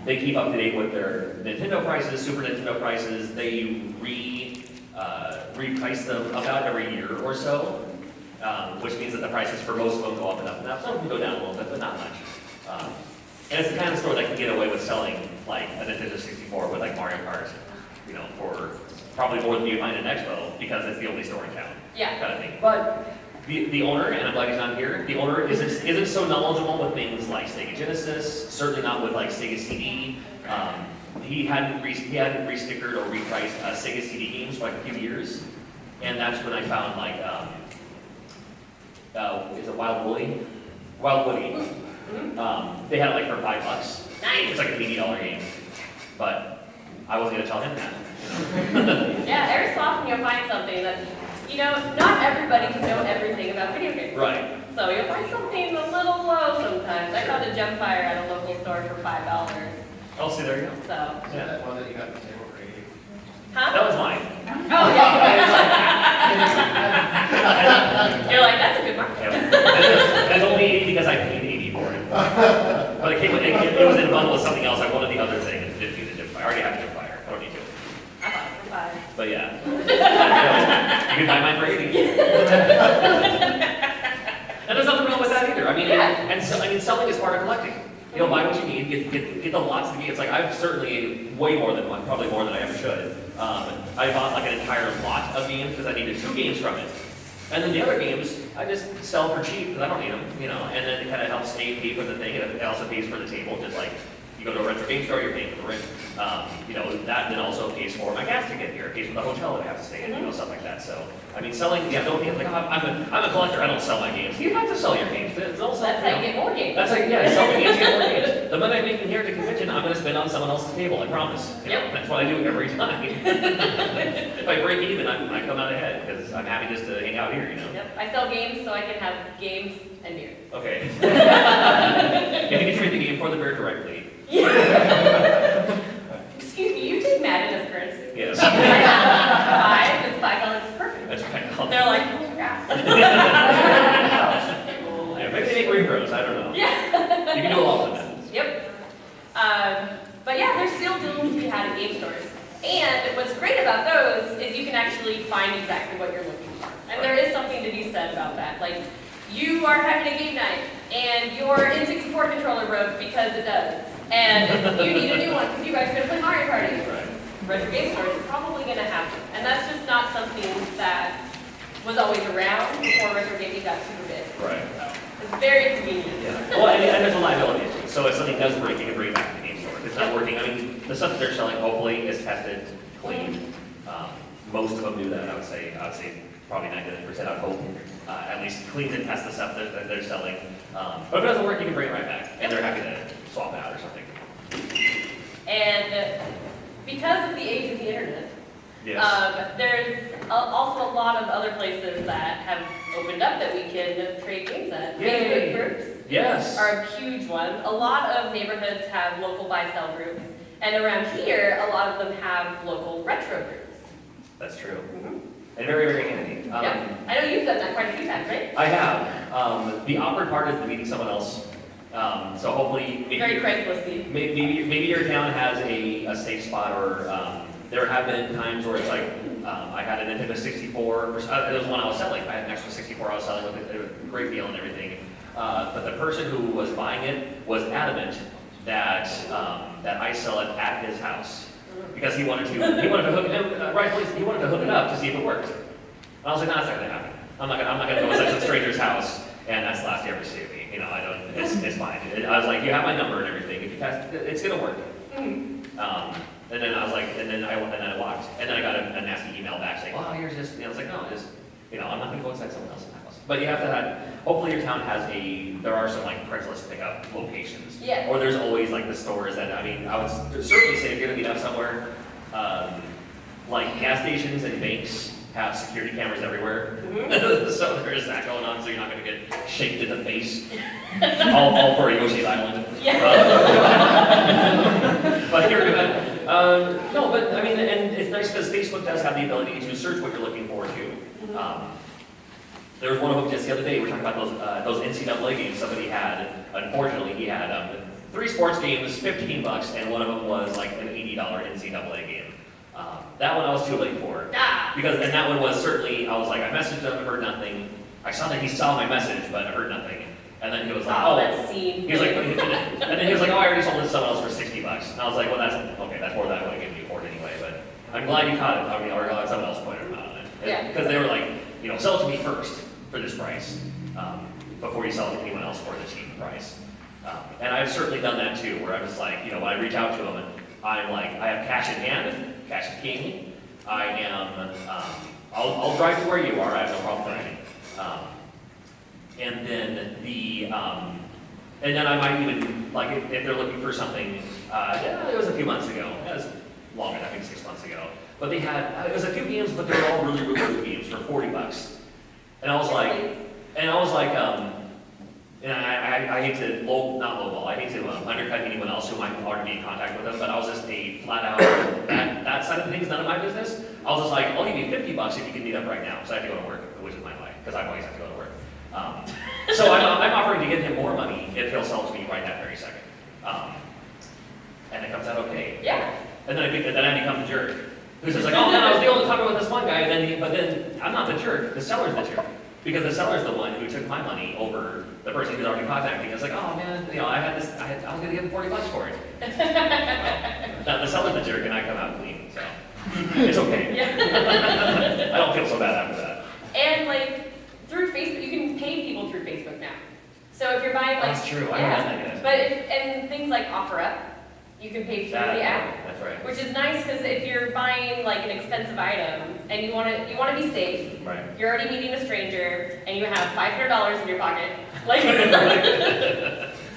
[SPEAKER 2] They keep up to date with their Nintendo prices, Super Nintendo prices. They reprice them about every year or so, which means that the prices for most of them go up and up and up. Some of them go down a little bit, but not much. And it's the kind of store that can get away with selling like a Nintendo 64 with like Mario Kart, for probably more than you find in an Expo, because it's the only store in town.
[SPEAKER 1] Yeah.
[SPEAKER 2] Kind of thing. But the owner, and I'm glad he's not here, the owner isn't so knowledgeable with things like Sega Genesis, certainly not with like Sega CD. He hadn't restickered or repriced Sega CD games for like a few years, and that's when I found like is it Wild Woody? Wild Woody.
[SPEAKER 1] Mm-hmm.
[SPEAKER 2] They had it like for $5.
[SPEAKER 1] Nice.
[SPEAKER 2] It's like an $80 game, but I wasn't gonna tell him that.
[SPEAKER 1] Yeah, every so often you'll find something that, not everybody can know everything about video games.
[SPEAKER 2] Right.
[SPEAKER 1] So you'll find something a little low sometimes. I found a jump fire at a local store for $5.
[SPEAKER 2] I'll see, there you go.
[SPEAKER 1] So,
[SPEAKER 2] Yeah.
[SPEAKER 4] That one that you got at the table for 80.
[SPEAKER 1] huh?
[SPEAKER 2] That was mine.
[SPEAKER 1] Oh, yeah. You're like, that's a good market.
[SPEAKER 2] Yeah. It's only 80 because I paid 80 for it. But it was in a bundle with something else. I wanted the other thing and didn't need the dip fire. I already have a dip fire. I don't need to.
[SPEAKER 1] I bought it for $5.
[SPEAKER 2] But yeah. You can buy mine for 80. And there's nothing wrong with that either. I mean, selling is part of collecting. Buy what you need, get the lots of the games. Like I've certainly way more than one, probably more than I ever should. I bought like an entire lot of games because I needed 2 games from it. And then the other games, I just sell for cheap because I don't need them, and then it kind of helps pay for the thing, and it also pays for the table, just like you go to a retro game store, you're paying for the rent. That then also pays for my gas ticket here, it pays for the hotel that I have to stay in, stuff like that. So, selling, don't be like, I'm a collector, I don't sell my games. You have to sell your games. It's also,
[SPEAKER 1] That's how you get more games.
[SPEAKER 2] That's like, sell my games, get more games. The money I make in here at the convention, I'm going to spend on someone else's table, I promise. That's what I do every time. If I break even, I come out ahead, because I'm happy just to hang out here,
[SPEAKER 1] Yep, I sell games so I can have games and beer.
[SPEAKER 2] Okay. If you can trade the game for the beer directly.
[SPEAKER 1] Excuse me, you take Madden as currency?
[SPEAKER 2] Yes.
[SPEAKER 1] $5 and $5 is perfect.
[SPEAKER 2] That's right.
[SPEAKER 1] They're like, oh my gosh.
[SPEAKER 2] Yeah, maybe they make repros, I don't know.
[SPEAKER 1] Yeah.
[SPEAKER 2] You can do a lot with that.
[SPEAKER 1] Yep. But yeah, there's still deals to be had at game stores. And what's great about those is you can actually find exactly what you're looking for. And there is something to be said about that. Like, you are having a game night, and your N64 controller broke because it does. And you need a new one because you guys are going to play Mario Party.
[SPEAKER 2] Right.
[SPEAKER 1] Retro game stores is probably going to happen. And that's just not something that was always around before retro gaming got super big.
[SPEAKER 2] Right.
[SPEAKER 1] It's very convenient.
[SPEAKER 2] Yeah. Well, and there's a liability issue. So if something does break, you can bring it back to the game store. If it's not working, the stuff that they're selling hopefully is tested, cleaned. Most of them do that. I would say probably 99%. I would hope at least clean and test the stuff that they're selling. But if it doesn't work, you can bring it right back, and they're happy to swap it out or something.
[SPEAKER 1] And because of the age of the internet,
[SPEAKER 2] Yes.
[SPEAKER 1] there's also a lot of other places that have opened up that we can trade games at.
[SPEAKER 2] Yay.
[SPEAKER 1] Facebook groups
[SPEAKER 2] Yes.
[SPEAKER 1] are a huge one. A lot of neighborhoods have local buy-sell groups, and around here, a lot of them have local retro groups.
[SPEAKER 2] That's true. And very, very handy.
[SPEAKER 1] Yep. I know you've done that quite a few times, right?
[SPEAKER 2] I have. The awkward part is meeting someone else. So hopefully,
[SPEAKER 1] Very Craigslist-y.
[SPEAKER 2] maybe your town has a safe spot, or there have been times where it's like I had a Nintendo 64. There was one I was selling. I had an extra 64 I was selling with a great deal and everything. But the person who was buying it was adamant that I sell it at his house. Because he wanted to hook it up to see if it worked. And I was like, no, that's not gonna happen. I'm not gonna go to some stranger's house, and that's the last you ever see of me. It's fine. I was like, you have my number and everything. If you test, it's gonna work. And then I was like, and then I walked, and then I got a nasty email back saying, well, here's just, I was like, no, I'm not gonna go inside someone else's house. else. But you have to have, hopefully your town has there are some like Craigslist pickup locations.
[SPEAKER 1] Yeah.
[SPEAKER 2] Or there's always like the stores that, I mean, I would certainly say if you're gonna meet up somewhere, like gas stations and banks have security cameras everywhere. So there's that going on, so you're not gonna get shaked in the face. all for Yoshi's Island.
[SPEAKER 1] Yeah.
[SPEAKER 2] But you're gonna, no, but I mean, and it's nice because Facebook does have the ability to search what you're looking for too. There was one of them just the other day, we were talking about those NCAA games somebody had. Unfortunately, he had 3 sports games, $15, and one of them was like an $80 NCAA game. That one I was too late for. And that one was certainly, I was like, I messaged him, heard nothing. I saw that he saw my message, but I heard nothing. And then he was like,
[SPEAKER 1] that scene.
[SPEAKER 2] He was like, and then he was like, oh, I already sold it to someone else for $60. And I was like, well, that's more than I would have given you for it anyway. But I'm glad you caught it. I mean, or someone else pointed him out on it.
[SPEAKER 1] Yeah.
[SPEAKER 2] Because they were like, sell it to me first for this price, before you sell it to anyone else for the cheap price. And I've certainly done that too, where I'm just like, when I reach out to them, I'm like, I have cash in hand, cash is king. I am, I'll drive to where you are, I have no problem driving. And then I might even, like, if they're looking for something, it was a few months ago, it was longer, I think 6 months ago. But they had, it was a few games, but they were all really, really good games for $40. And I was like, and I hate to not lowball, I hate to undercut anyone else who might already be in contact with them, but I was just a flat out, that side of the things, none of my business. I was just like, I'll give you $50 if you can meet up right now, because I have to go to work, which is my life, because I always have to go to work. So I'm offering to give him more money if he'll sell it to me right that very second. And it comes out okay.
[SPEAKER 1] Yeah.
[SPEAKER 2] And then I become the jerk. Who's just like, oh man, I was dealing with this one guy, but then I'm not the jerk, the seller's the jerk. Because the seller's the one who took my money over the person who's already contacting. It's like, oh man, I was gonna give him $40 for it. The seller's the jerk and I come out clean, so it's okay.
[SPEAKER 1] Yeah.
[SPEAKER 2] I don't feel so bad after that.
[SPEAKER 1] And like through Facebook, you can pay people through Facebook now. So if you're buying like,
[SPEAKER 2] That's true, I haven't done that yet.
[SPEAKER 1] but and things like OfferUp, you can pay through the app.
[SPEAKER 2] That's right.
[SPEAKER 1] Which is nice because if you're buying like an expensive item and you want to be safe,
[SPEAKER 2] Right.
[SPEAKER 1] you're already meeting a stranger and you have $500 in your pocket, like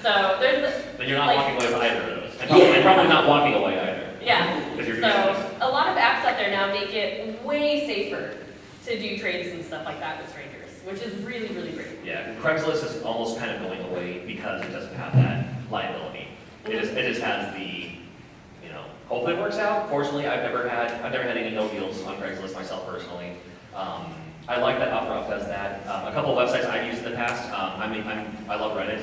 [SPEAKER 1] so there's.
[SPEAKER 2] Then you're not
[SPEAKER 1] like,
[SPEAKER 2] walking away with either of those, and probably not walking away either.
[SPEAKER 1] Yeah.
[SPEAKER 2] Because you're
[SPEAKER 1] So a lot of apps out there now make it way safer to do trades and stuff like that with strangers, which is really, really great.
[SPEAKER 2] Yeah, Craigslist is almost kind of going away because it doesn't have that liability. It just has the, hopefully it works out. Fortunately, I've never had any no deals on Craigslist myself personally. I like that OfferUp does that. A couple of websites I've used in the past. I love Reddit,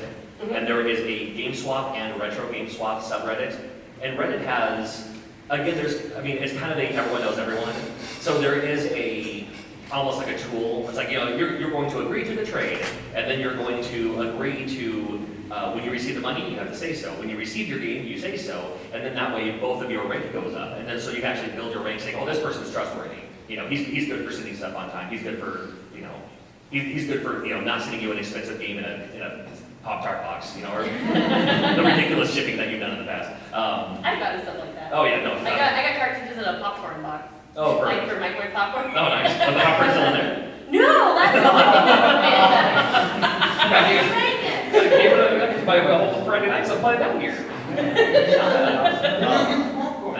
[SPEAKER 2] and there is a GameSwap and Retro GameSwap subreddit. And Reddit has, again, it's kind of everyone knows everyone. So there is almost like a tool. It's like, you're going to agree to the trade, and then you're going to agree to, when you receive the money, you have to say so. When you receive your game, you say so, and then that way both of your rank goes up. And then so you can actually build your rank saying, oh, this person's trustworthy. He's good for sending stuff on time. He's good for, he's good for, not sending you an expensive game in a Pop-Tart box, or the ridiculous shipping that you've done in the past.
[SPEAKER 1] I've gotten stuff like that.
[SPEAKER 2] Oh yeah, no.
[SPEAKER 1] I got cartridges in a popcorn box.
[SPEAKER 2] Oh,
[SPEAKER 1] like
[SPEAKER 2] perfect.
[SPEAKER 1] for microwave popcorn.
[SPEAKER 2] Oh, nice. Was the popcorn still in there?
[SPEAKER 1] No, that's the only thing that
[SPEAKER 2] By a whole Friday night, so play down here. I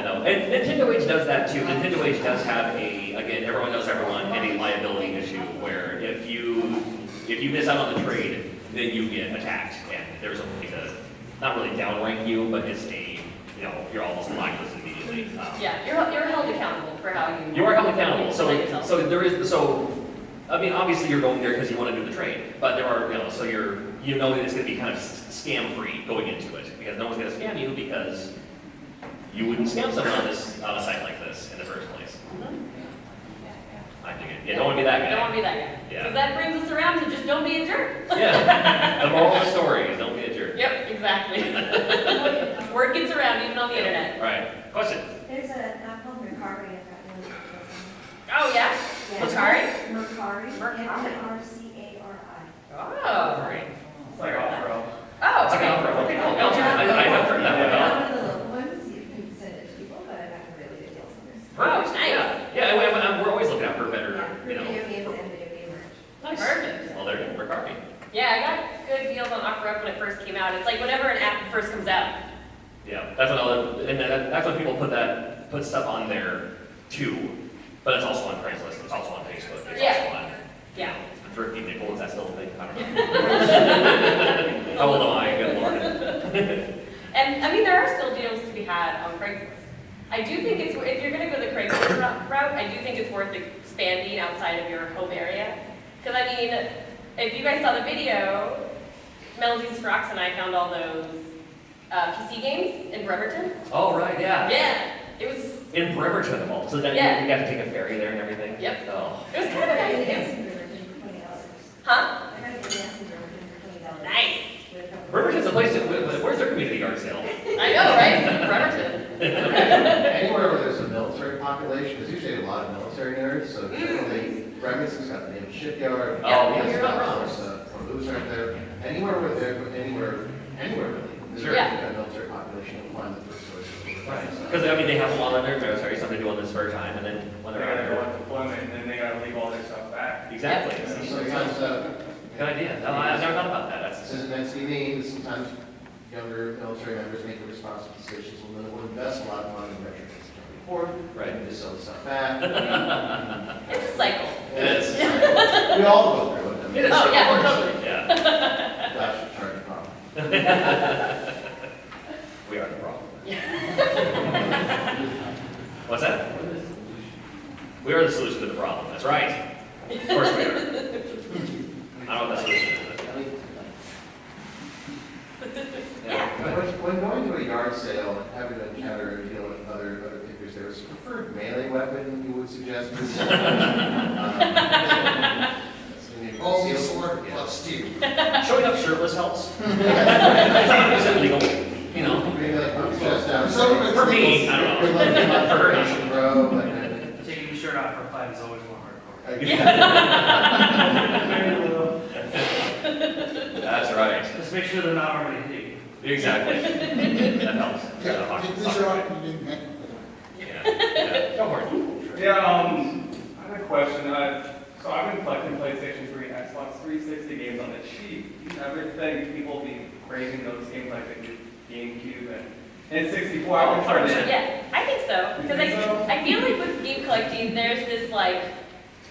[SPEAKER 2] know. And Nintendo Age does that too. Nintendo Age does have again, everyone knows everyone, and a liability issue where if you miss out on the trade, then you get attacked, and there's a way to not really downrank you, but it's you're almost blacklisted immediately.
[SPEAKER 1] Yeah, you're held accountable for how you.
[SPEAKER 2] You are held accountable.
[SPEAKER 1] yourself.
[SPEAKER 2] So there is obviously you're going there because you want to do the trade, but there are so you know that it's going to be kind of scam free going into it because no one's going to scam you because you wouldn't scam someone on a site like this in the first place. I dig it. Yeah, don't want to be that guy.
[SPEAKER 1] Don't want to be that guy.
[SPEAKER 2] Yeah.
[SPEAKER 1] Because that brings us around to just don't be a jerk.
[SPEAKER 2] Yeah. The moral of the story is don't be a jerk.
[SPEAKER 1] Yep, exactly. Word gets around even on the internet.
[SPEAKER 2] Right. Question.
[SPEAKER 4] There's an app called Mercari I've got really interesting.
[SPEAKER 1] Oh yeah? Mercari?
[SPEAKER 4] Mercari.
[SPEAKER 1] Mercari.
[SPEAKER 4] M-E-R-C-A-R-I.
[SPEAKER 1] Oh.
[SPEAKER 2] Great. It's like off-road.
[SPEAKER 1] Oh,
[SPEAKER 2] It's like
[SPEAKER 1] okay.
[SPEAKER 2] off-road. Okay, cool. I have heard that one.
[SPEAKER 4] One of the little ones, you can send it to people, but I've got really good deals on this.
[SPEAKER 1] Oh, nice.
[SPEAKER 2] Yeah, we're always looking out for better,
[SPEAKER 4] Yeah, for video games and video game merch.
[SPEAKER 2] Nice.
[SPEAKER 1] Perfect.
[SPEAKER 2] Well, that's when people put stuff on there too, but it's also on Craigslist, it's also on Facebook, it's also on,
[SPEAKER 1] Yeah.
[SPEAKER 2] Thrifty Nickels, that's still a thing, I don't know. How old am I? Good Lord.
[SPEAKER 1] And I mean, there are still deals to be had on Craigslist. I do think if you're gonna go the Craigslist route, I do think it's worth expanding outside of your home area. Because I mean, if you guys saw the video, Melody's Frocks and I found all those PC games in Bremerton.
[SPEAKER 2] Oh, right, yeah.
[SPEAKER 1] Yeah, it was,
[SPEAKER 2] In Bremerton of all, so then
[SPEAKER 1] Yeah.
[SPEAKER 2] you got to take a ferry there and everything?
[SPEAKER 1] Yep.
[SPEAKER 2] Oh.
[SPEAKER 1] it was kind of a nice game. Huh? Nice.
[SPEAKER 2] Bremerton's a place where's their community yard sale?
[SPEAKER 1] I know, right? Bremerton.
[SPEAKER 5] Anywhere where there's a military population, there's usually a lot of military nerds, so generally, Bremerton's got the Naval Shipyard.
[SPEAKER 2] Oh, yeah,
[SPEAKER 5] it's
[SPEAKER 2] you're
[SPEAKER 5] got
[SPEAKER 2] not wrong.
[SPEAKER 5] Some booths right there. Anywhere where anywhere really, there's
[SPEAKER 2] Sure.
[SPEAKER 5] a military population, you'll find the first source.
[SPEAKER 2] Right. Because, I mean, they have a lot of their military, something to do on this spare time, and then when
[SPEAKER 6] They
[SPEAKER 2] they're out
[SPEAKER 6] gotta go
[SPEAKER 2] there.
[SPEAKER 6] on deployment, and then they gotta leave all their stuff back.
[SPEAKER 2] Exactly.
[SPEAKER 5] And sometimes,
[SPEAKER 2] Good idea. No, I've never thought about that.
[SPEAKER 5] this
[SPEAKER 2] That's,
[SPEAKER 5] isn't meant to be mean, sometimes younger military members make the responsible decisions, we'll invest a lot of money in retrofits to before,
[SPEAKER 2] right.
[SPEAKER 5] and just sell the stuff back.
[SPEAKER 1] It's a cycle.
[SPEAKER 2] It is.
[SPEAKER 5] We all go through it. I mean,
[SPEAKER 2] It is.
[SPEAKER 1] Oh,
[SPEAKER 2] of
[SPEAKER 1] yeah,
[SPEAKER 2] course.
[SPEAKER 1] totally.
[SPEAKER 2] Yeah.
[SPEAKER 5] That should charge a problem.
[SPEAKER 2] We are the problem. What's that? We are the solution to the problem. That's right. Of course we are. I don't know what the solution is. Yeah.
[SPEAKER 5] When going to a yard sale, having to encounter, with other pickers, there was a preferred melee weapon you would suggest?
[SPEAKER 7] Always sword plus two.
[SPEAKER 2] Showing up shirtless helps. It's illegal, you know.
[SPEAKER 5] Maybe like put your chest out.
[SPEAKER 2] For me, I don't know. For her, no.
[SPEAKER 5] Bro, like,
[SPEAKER 8] Taking your shirt off for a fight is always more hardcore.
[SPEAKER 2] That's right.
[SPEAKER 8] Just make sure they're not already hitting you.
[SPEAKER 2] Exactly. That helps.
[SPEAKER 7] Take this shot, you didn't make it.
[SPEAKER 2] Yeah. Don't worry.
[SPEAKER 6] Yeah, I have a question. So I've been collecting PlayStation 3 and Xbox 360 games on the cheap. Do you ever think people be praising those games like they do GameCube and 64? I would try to.
[SPEAKER 1] Yeah, I think so. Because
[SPEAKER 6] You think so?
[SPEAKER 1] I feel like with game collecting, there's this like,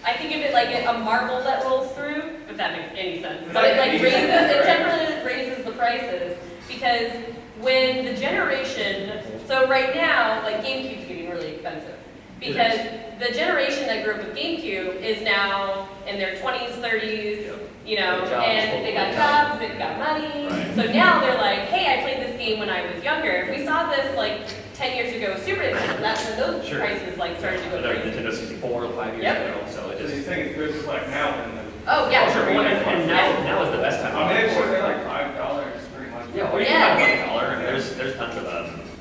[SPEAKER 1] I think of it like a marble that rolls through, if that makes any sense. But it like raises, it generally raises the prices because when the generation, so right now, like GameCube's getting really expensive. Because the generation that grew up with GameCube is now in their 20s, 30s, you know, and they got jobs, they've got money.
[SPEAKER 2] Right.
[SPEAKER 1] So now they're like, hey, I played this game when I was younger. We saw this like 10 years ago with Super Nintendo. That's when those
[SPEAKER 2] Sure.
[SPEAKER 1] prices like started to go
[SPEAKER 2] Another
[SPEAKER 1] crazy.
[SPEAKER 2] Nintendo 64 5 years
[SPEAKER 1] Yep.
[SPEAKER 2] ago, so it
[SPEAKER 6] So you
[SPEAKER 2] just.
[SPEAKER 6] think it's good to collect now than the.
[SPEAKER 1] Oh, yeah.
[SPEAKER 2] Oh, sure. Well, and now is the best time.
[SPEAKER 6] I mean, it's
[SPEAKER 2] for
[SPEAKER 6] they're
[SPEAKER 2] it.
[SPEAKER 6] like $5 pretty much.
[SPEAKER 2] Yeah, or you can buy $1. I mean, there's tons of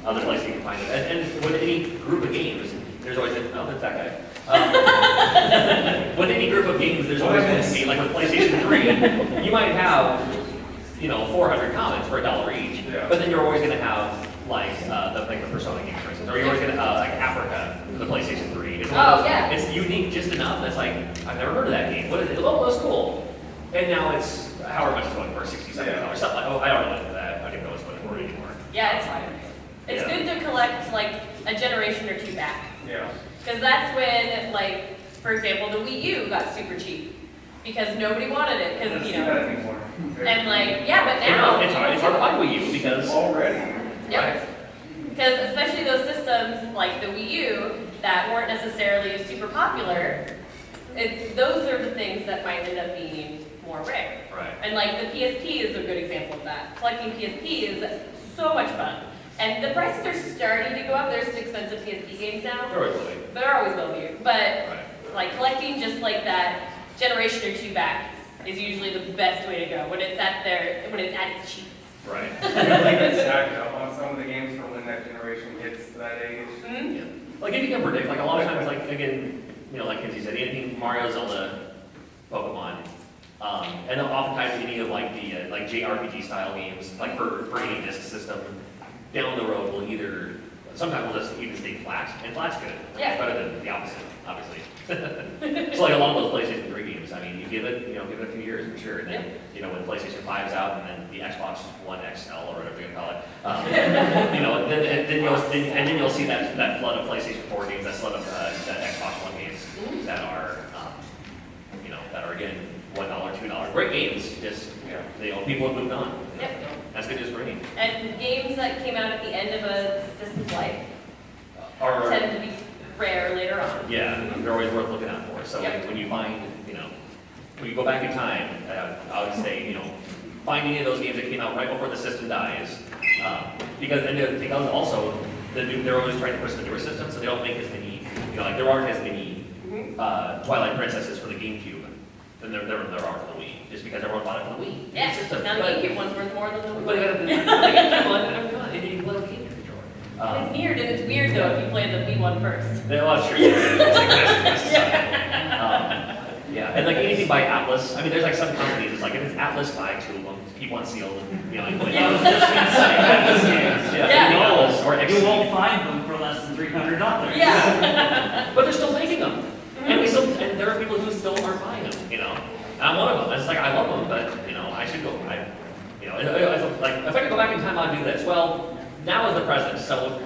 [SPEAKER 2] other places you can find it. And with any group of games, there's always there's that guy. With any group of games, there's always going to be, like with PlayStation 3, you might have, 400 comments for $1 each.
[SPEAKER 6] Yeah.
[SPEAKER 2] But then you're always going to have like the Persona games, for instance, or you're always going to have like Africa for the PlayStation 3. It's one of those-
[SPEAKER 1] yeah.
[SPEAKER 2] It's unique just enough. That's like I've never heard of that game. What is it? Oh, that's cool. And now it's however much it's going for, $60, $70, something like. Oh, I don't know what that. I don't know what's going for anymore.
[SPEAKER 1] Yeah, it's fine. It's
[SPEAKER 2] Yeah.
[SPEAKER 1] good to collect like a generation or two back.
[SPEAKER 6] Yeah.
[SPEAKER 1] Because that's when, like, for example, the Wii U got super cheap. Because nobody wanted it,
[SPEAKER 6] I
[SPEAKER 1] because,
[SPEAKER 6] don't
[SPEAKER 1] you
[SPEAKER 6] see that
[SPEAKER 1] know.
[SPEAKER 6] anymore.
[SPEAKER 1] And like, yeah, but now.
[SPEAKER 2] It's hard to buy Wii U because.
[SPEAKER 6] Already.
[SPEAKER 1] Yep. Because especially those systems like the Wii U that weren't necessarily super popular, those are the things that might end up being more rare.
[SPEAKER 2] Right.
[SPEAKER 1] And like the PSP is a good example of that. Collecting PSP is so much fun. And the prices are starting to go up. There's expensive PSP games now.
[SPEAKER 2] They're always living.
[SPEAKER 1] There always will be. But
[SPEAKER 2] Right.
[SPEAKER 1] like collecting just like that generation or two back is usually the best way to go when it's at its cheapest.
[SPEAKER 2] Right.
[SPEAKER 6] I think it's stacked up on some of the games for when that generation gets to that age.
[SPEAKER 1] Mhm.
[SPEAKER 2] Yeah. Like if you can predict, like a lot of times, like again, like Kinsey said, anything Mario, Zelda, Pokemon, and then oftentimes any of like the like JRPG style games, like for any disc system, down the road will either sometimes we'll just even stay flat, and flat's good.
[SPEAKER 1] Yeah.
[SPEAKER 2] It's better than the opposite, obviously. So like a lot of those PlayStation 3 games, I mean, you give it a few years for sure, and then, when PlayStation 5 is out, and then the Xbox One XL, or whatever you call it, then you'll see that flood of PlayStation 4 games, that flood of that Xbox One games that are, again, $1, $2, great games, just, people have moved on.
[SPEAKER 1] Yep.
[SPEAKER 2] That's good news for me.
[SPEAKER 1] And games that came out at the end of a system's life
[SPEAKER 2] Or,
[SPEAKER 1] tend to be rare later on.
[SPEAKER 2] yeah, they're always worth looking out for. So
[SPEAKER 1] Yep.
[SPEAKER 2] when you find, when you go back in time, I would say, find any of those games that came out right before the system dies. Because also, they're always trying to push the newer system, so they don't make as many, like there aren't as many Twilight Princesses for the GameCube than there are for the Wii, just because everyone bought it for the Wii.
[SPEAKER 1] Yeah,
[SPEAKER 2] System.
[SPEAKER 1] now the GameCube one's worth more than the
[SPEAKER 2] But
[SPEAKER 1] Wii.
[SPEAKER 2] the GameCube one, oh my god, it didn't play with GameCube controller.
[SPEAKER 1] It's weird, and it's weird though if you play the Wii one first.
[SPEAKER 2] Well, sure. It's like this. Yeah, and like anything by Atlas, I mean, there's like some companies, it's like if it's Atlas, buy 2 of them, keep one sealed, and
[SPEAKER 8] I was just gonna say, Atlas games.
[SPEAKER 1] Yeah.
[SPEAKER 2] Atlas or
[SPEAKER 8] You
[SPEAKER 2] XC.
[SPEAKER 8] won't find them for less than $300.
[SPEAKER 1] Yeah.
[SPEAKER 2] But they're still making them, and and there are people who still aren't buying them. And I'm one of them. It's like I love them, but I should go. Like if I could go back in time, I'd do this. Well, now is the present, so.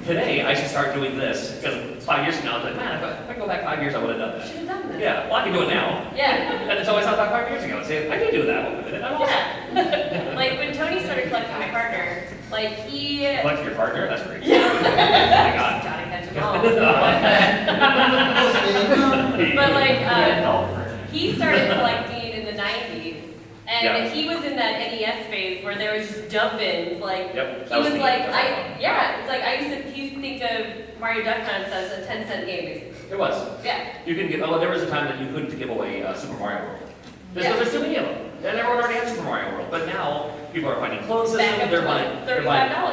[SPEAKER 2] Today, I should start doing this, because 5 years from now, I was like, man, if I could go back 5 years, I would have done that.
[SPEAKER 1] Should have done that.
[SPEAKER 2] Yeah, well, I can do it now.
[SPEAKER 1] Yeah.
[SPEAKER 2] And it's always thought about 5 years ago, and say, I can do that. I'm awesome.
[SPEAKER 1] Yeah. Like when Tony started collecting my partner, like he.
[SPEAKER 2] Collect your partner? That's great.
[SPEAKER 1] Yeah.
[SPEAKER 2] Oh my God.
[SPEAKER 1] Gotta catch them all. But like, he started collecting in the 90s. And
[SPEAKER 2] Yeah.
[SPEAKER 1] he was in that NES phase where there was just jump-ins, like,
[SPEAKER 2] Yep,
[SPEAKER 1] he
[SPEAKER 2] that was
[SPEAKER 1] was
[SPEAKER 2] me.
[SPEAKER 1] like, it's like, he used to think of Mario Duck Hunt as a 10-cent game, basically.
[SPEAKER 2] It was.
[SPEAKER 1] Yeah.
[SPEAKER 2] You can give, there was a time that you couldn't give away Super Mario World.
[SPEAKER 1] Yeah.
[SPEAKER 2] There's too many of them. And everyone already had Super Mario World. But now, people are finding closed
[SPEAKER 1] Back
[SPEAKER 2] systems,
[SPEAKER 1] up
[SPEAKER 2] they're
[SPEAKER 1] to
[SPEAKER 2] buying,
[SPEAKER 1] like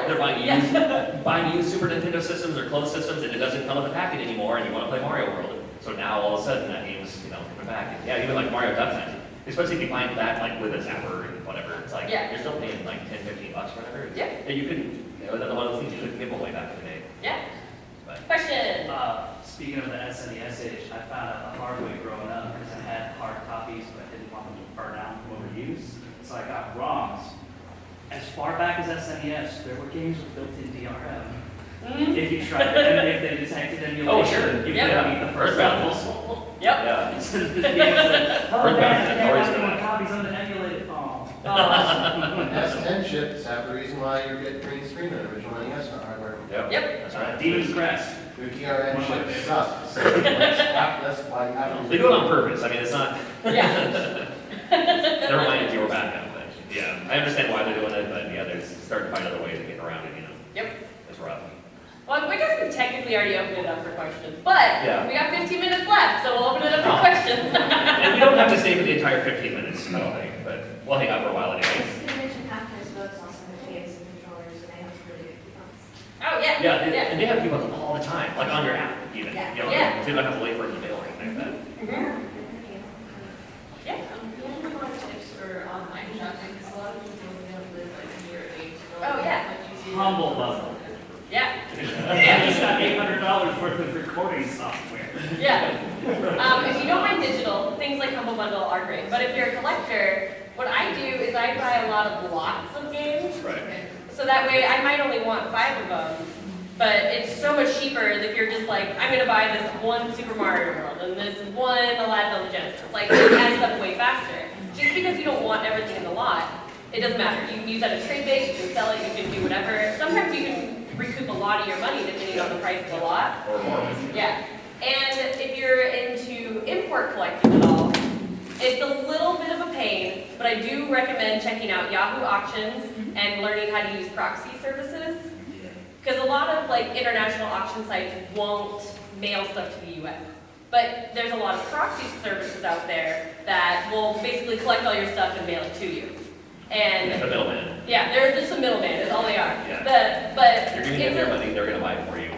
[SPEAKER 2] they're
[SPEAKER 1] $35.
[SPEAKER 2] buying buying used Super Nintendo systems or closed systems, and it doesn't come with a packet anymore, and you want to play Mario World. So now, all of a sudden, that game's, coming back. Yeah, even like Mario Duck Hunt. Especially if you find that like with a zapper and whatever, it's like you're still paying like $10, $15 or whatever.
[SPEAKER 1] Yeah.
[SPEAKER 2] And you couldn't, that's one of those things you couldn't give away back in the day.
[SPEAKER 1] Yeah.
[SPEAKER 2] But
[SPEAKER 1] Question.
[SPEAKER 8] Speaking of the SNES age, I found out the hard way growing up because I had hard copies, but I didn't want them to burn out from overuse. So I got ROMs. As far back as SNES, there were games with built-in DRM. If you tried it, and if they detected emulation,
[SPEAKER 2] Oh, sure.
[SPEAKER 8] you
[SPEAKER 2] Yeah.
[SPEAKER 8] could beat the first
[SPEAKER 2] Earthbound.
[SPEAKER 8] level.
[SPEAKER 1] Yep.
[SPEAKER 2] yeah.
[SPEAKER 8] Instead of the games that, oh
[SPEAKER 2] Earthbound
[SPEAKER 8] man, I
[SPEAKER 2] is
[SPEAKER 8] can't
[SPEAKER 2] always
[SPEAKER 8] have any more
[SPEAKER 2] good.
[SPEAKER 8] copies, I'm gonna emulate it. Oh.
[SPEAKER 5] S10 chips have the reason why you get green screen on original NES hardware.
[SPEAKER 2] Yep.
[SPEAKER 1] Yep.
[SPEAKER 2] That's right.
[SPEAKER 8] Demon's Crest.
[SPEAKER 5] Your DRM chips suck, so that's why you have to.
[SPEAKER 2] They do it on purpose. I mean, it's not.
[SPEAKER 1] Yeah.
[SPEAKER 2] Never mind if you were backup, but yeah, I understand why they're doing it, but yeah, they're starting to find other ways to get around it.
[SPEAKER 1] Yep.
[SPEAKER 2] It's rough.
[SPEAKER 1] Well, I guess we technically already opened it up for questions, but
[SPEAKER 2] Yeah.
[SPEAKER 1] we got 15 minutes left, so we'll open it up for
[SPEAKER 2] Oh.
[SPEAKER 1] questions.
[SPEAKER 2] And we don't have to stay for the entire 15 minutes, I don't think, but we'll hang out for a while anyway.
[SPEAKER 4] You mentioned half-price books also have games and controllers, and they have really good coupons.
[SPEAKER 1] Oh, yeah.
[SPEAKER 2] Yeah, and they have people all the time, like on your app even.
[SPEAKER 4] Yeah.
[SPEAKER 2] You know,
[SPEAKER 1] Yeah.
[SPEAKER 2] so you don't have to wait for an email or anything like that.
[SPEAKER 1] Mhm. Yeah.
[SPEAKER 9] What are more tips for online shopping? Because a lot of people don't live like near age.
[SPEAKER 1] Oh, yeah.
[SPEAKER 8] Humble Bundle.
[SPEAKER 1] Yeah.
[SPEAKER 8] I just got $800 worth of recording software.
[SPEAKER 1] Yeah. If you don't mind digital, things like Humble Bundle are great. But if you're a collector, what I do is I buy a lot of lots of games.
[SPEAKER 2] Right.
[SPEAKER 1] So that way I might only want 5 of them. But it's so much cheaper if you're just like, I'm gonna buy this one Super Mario World and this one Aladdin on the Genesis. Like, it adds up way faster. Just because you don't want everything in the lot, it doesn't matter. You can use that as trade bait, you can sell it, you can do whatever. Sometimes you can recoup a lot of your money depending on the price of the lot.
[SPEAKER 2] Or more.
[SPEAKER 1] Yeah. And if you're into import collecting at all, it's a little bit of a pain, but I do recommend checking out Yahoo Auctions and learning how to use proxy services. Because a lot of like international auction sites won't mail stuff to the US. But there's a lot of proxy services out there that will basically collect all your stuff and mail it to you. And
[SPEAKER 2] The middleman.
[SPEAKER 1] yeah, they're just a middleman, is all they are.
[SPEAKER 2] Yeah.
[SPEAKER 1] But
[SPEAKER 2] You're giving them
[SPEAKER 1] it's
[SPEAKER 2] their
[SPEAKER 1] a-
[SPEAKER 2] money, they're gonna buy it for you.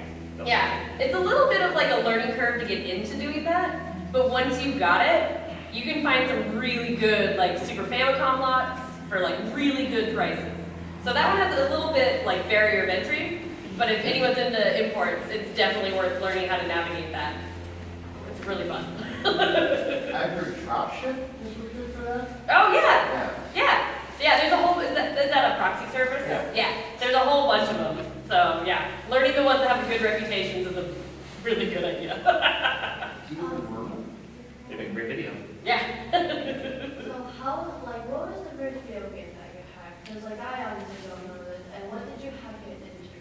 [SPEAKER 1] yeah, it's a little bit of like a learning curve to get into doing that, but once you got it, you can find some really good like Super Famicom lots for like really good prices. So that one has a little bit like barrier of entry, But if anyone's into imports, it's definitely worth learning how to navigate that. It's really fun.
[SPEAKER 5] I've heard dropship is really good for that.
[SPEAKER 1] Oh, yeah.
[SPEAKER 5] Yeah.
[SPEAKER 1] Yeah. Yeah, there's a whole, is that a proxy service?
[SPEAKER 5] Yeah.
[SPEAKER 1] There's a whole bunch of them. So, yeah, learning the ones that have good reputations is a really good idea.
[SPEAKER 5] Do you know the verbal?
[SPEAKER 2] They make a great video.
[SPEAKER 1] Yeah.
[SPEAKER 3] So how, like, what was the first video game that you hacked? Because, like, I obviously don't know this, and what did you hack it into?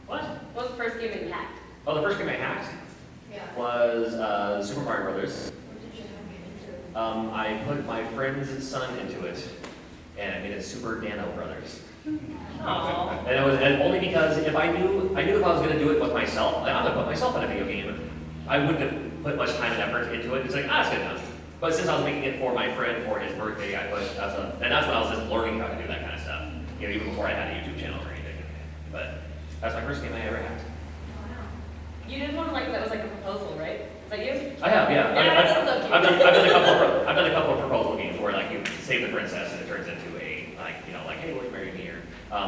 [SPEAKER 2] What?
[SPEAKER 1] What was the first game that you hacked?
[SPEAKER 2] Oh, the first game I hacked
[SPEAKER 3] Yeah.
[SPEAKER 2] was Super Mario Brothers.
[SPEAKER 3] What did you hack it into?
[SPEAKER 2] I put my friend's son into it, and I made it Super Nano Brothers.
[SPEAKER 1] Aww.
[SPEAKER 2] And it was and only because if I knew if I was going to do it with myself, like I'm going to put myself in a video game, I wouldn't have put much time and effort into it. It's like, it's good enough. But since I was making it for my friend for his birthday, I put, and that's when I was just learning how to do that kind of stuff. You know, even before I had a YouTube channel or anything. But that's my first game I ever had.
[SPEAKER 1] You did one like that was like a proposal, right? Is that you?
[SPEAKER 2] I have, yeah.
[SPEAKER 1] Yeah, that's so cute.
[SPEAKER 2] I've done a couple of proposal games where like you save the princess and it turns into a like hey, will you marry me? Or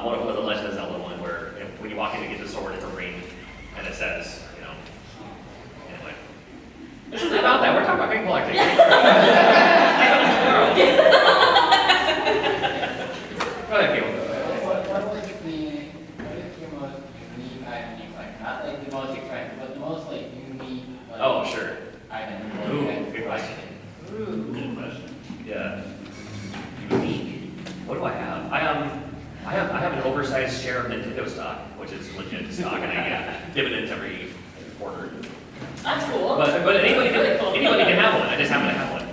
[SPEAKER 2] one of them was a Legend of Zelda one where when you walk in to get the sword, it's a ring and it says anyway. This isn't about that. We're talking about ring collecting. Go ahead, Gil.
[SPEAKER 10] What was the most unique item, like not like the most expensive, but the most like unique like,
[SPEAKER 2] Oh, sure.
[SPEAKER 10] item?
[SPEAKER 2] Ooh, good question. Good question. Yeah. Unique. What do I have? I have an oversized share of Nintendo stock, which is legit stock, and I get dividends every quarter.
[SPEAKER 1] That's cool.
[SPEAKER 2] But anybody
[SPEAKER 1] Really cool.
[SPEAKER 2] can have one. I just happen to have one.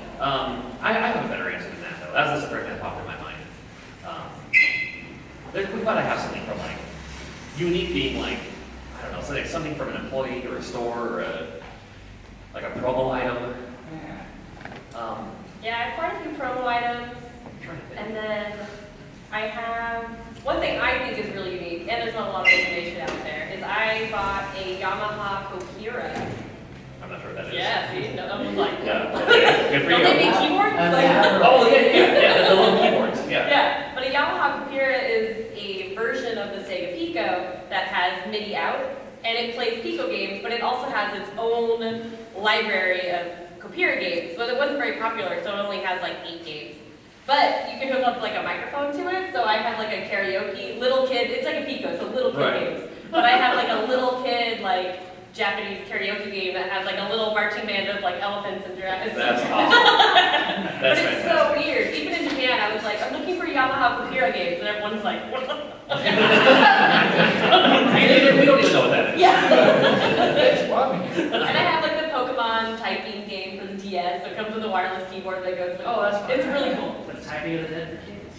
[SPEAKER 2] I have a better answer than that though. That's just the first thing that popped in my mind. We gotta have something from like unique being like I don't know, something from an employee or a store or like a promo item.
[SPEAKER 1] Yeah, I have quite a few promo items. And then I have, one thing I think is really unique, and there's not a lot of information out there, is I bought a Yamaha Kopira.
[SPEAKER 2] I'm not sure what that is.
[SPEAKER 1] Yeah, see, no one was like,
[SPEAKER 2] Yeah. Okay. Good for
[SPEAKER 1] don't
[SPEAKER 2] you.
[SPEAKER 1] they make keyboards?
[SPEAKER 10] And
[SPEAKER 1] Like-
[SPEAKER 10] they have-
[SPEAKER 2] Oh yeah, the little keyboards. Yeah.
[SPEAKER 1] Yeah, but a Yamaha Kopira is a version of the Sega Pico that has MIDI out, and it plays Pico games, but it also has its own library of Kopira games. But it wasn't very popular, so it only has like 8 games. But you can hook up like a microphone to it, so I have like a karaoke, little kid, it's like a Pico, so little kid
[SPEAKER 2] Right.
[SPEAKER 1] games. But I have like a little kid, like, Japanese karaoke game that has like a little marching band of like elephants and giraffes.
[SPEAKER 2] That's awesome.
[SPEAKER 1] But
[SPEAKER 2] That's
[SPEAKER 1] it's so
[SPEAKER 2] fantastic.
[SPEAKER 1] weird. Even in Japan, I was like, I'm looking for Yamaha Kopira games, and everyone's like, what?
[SPEAKER 2] We don't even know what that is.
[SPEAKER 1] Yeah.
[SPEAKER 10] It's funny.
[SPEAKER 1] And I have like the Pokemon typing game for the DS, so it comes with a wireless keyboard that goes with it.
[SPEAKER 2] Oh, that's fun.
[SPEAKER 1] It's really cool.
[SPEAKER 8] The typing of the dead for kids.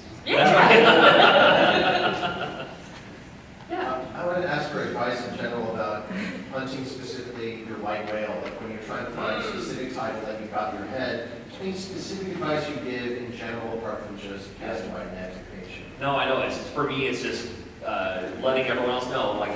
[SPEAKER 1] Yeah.
[SPEAKER 5] I wanted to ask for advice in general about hunting specifically your white whale, like when you're trying to find a specific title that you've got in your head, any specific advice you give in general apart from just casting by net information?
[SPEAKER 2] No, I know. For me, it's just letting everyone else know, like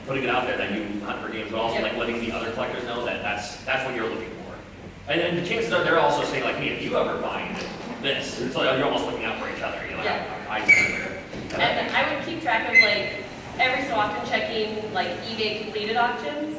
[SPEAKER 2] putting it out there that you hunt for games, but also like letting the other collectors know that that's what you're looking for. And the chances are they're also saying like, hey, if you ever find this, it's like you're almost looking out for each other. You know,
[SPEAKER 1] Yeah.
[SPEAKER 2] eyes everywhere.
[SPEAKER 1] And I would keep track of like every so often checking like eBay completed auctions,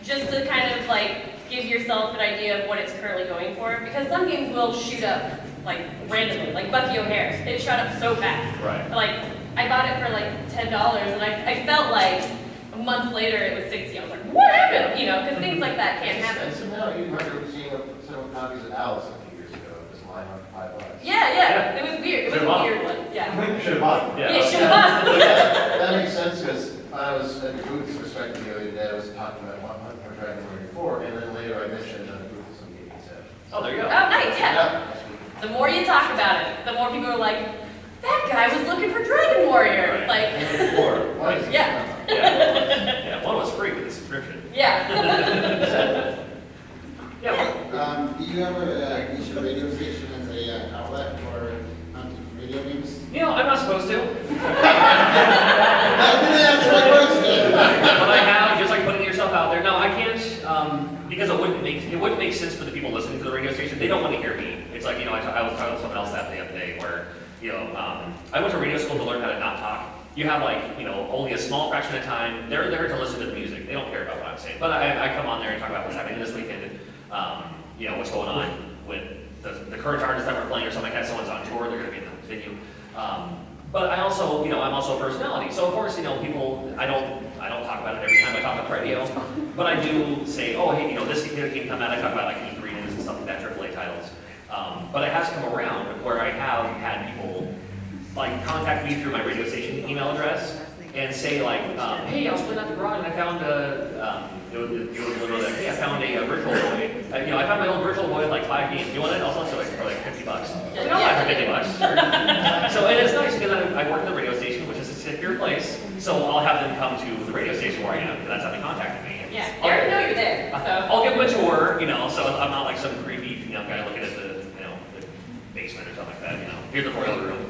[SPEAKER 1] just to kind of like give yourself an idea of what it's currently going for. Because some games will shoot up like randomly, like Bucky O'Hare. It shot up so fast.
[SPEAKER 2] Right.
[SPEAKER 1] Like I bought it for like $10, and I felt like a month later it was 60. I was like, what happened? You know, because things like that can't happen.
[SPEAKER 5] And so now you remember seeing several copies of Alice a few years ago, it was lying on $5.
[SPEAKER 1] Yeah, it was weird. It was
[SPEAKER 2] Should've
[SPEAKER 1] a
[SPEAKER 2] bought
[SPEAKER 1] weird one. Yeah.
[SPEAKER 5] Should have bought it.
[SPEAKER 1] Yeah, should have bought.
[SPEAKER 5] That makes sense, because I was at the booth's perspective the other day, I was talking about one hunt for Dragon Warrior 4, and then later I mentioned on the booth some gaming set.
[SPEAKER 2] Oh, there you go.
[SPEAKER 1] Oh, nice, yeah. The more you talk about it, the more people are like, that guy was looking for Dragon Warrior.
[SPEAKER 2] Right.
[SPEAKER 1] Like, yeah.
[SPEAKER 2] Yeah, one was free with the subscription.
[SPEAKER 1] Yeah.
[SPEAKER 2] Yeah.
[SPEAKER 7] Do you ever use your radio station as a outlet for hunting video games?
[SPEAKER 2] You know, I'm not supposed to.
[SPEAKER 7] I didn't answer my question.
[SPEAKER 2] But I have, just like putting yourself out there. No, I can't, because it wouldn't make sense for the people listening to the radio station. They don't want to hear me. It's like, I was talking to someone else that the other day where, I went to radio school to learn how to not talk. you have like, only a small fraction of the time, they're there to listen to the music. They don't care about what I'm saying. But I come on there and talk about what's happening this weekend, what's going on with the current artists that we're playing or something like that. Someone's on tour, they're gonna be in the venue. But I also, I'm also a personality. So of course, people, I don't talk about it every time I talk on the radio, but I do say, oh, hey, this game come out. I talk about like E3 news and stuff like that, AAA titles. But it has come around where I have had people like contact me through my radio station email address and say like, hey, I was playing out the garage and I found hey, I found a virtual boy. I found my old virtual boy with like 5 games. You want it? I'll sell it for like $50. I'll buy it for $50. Sure. So and it's nice because I work in the radio station, which is a secure place. So I'll have them come to the radio station where I am because that's how they contacted me.
[SPEAKER 1] Yeah, they already know you're there. So
[SPEAKER 2] I'll give them a tour, so I'm not like some creepy, guy looking at the basement or something like that. Here's the boiler room.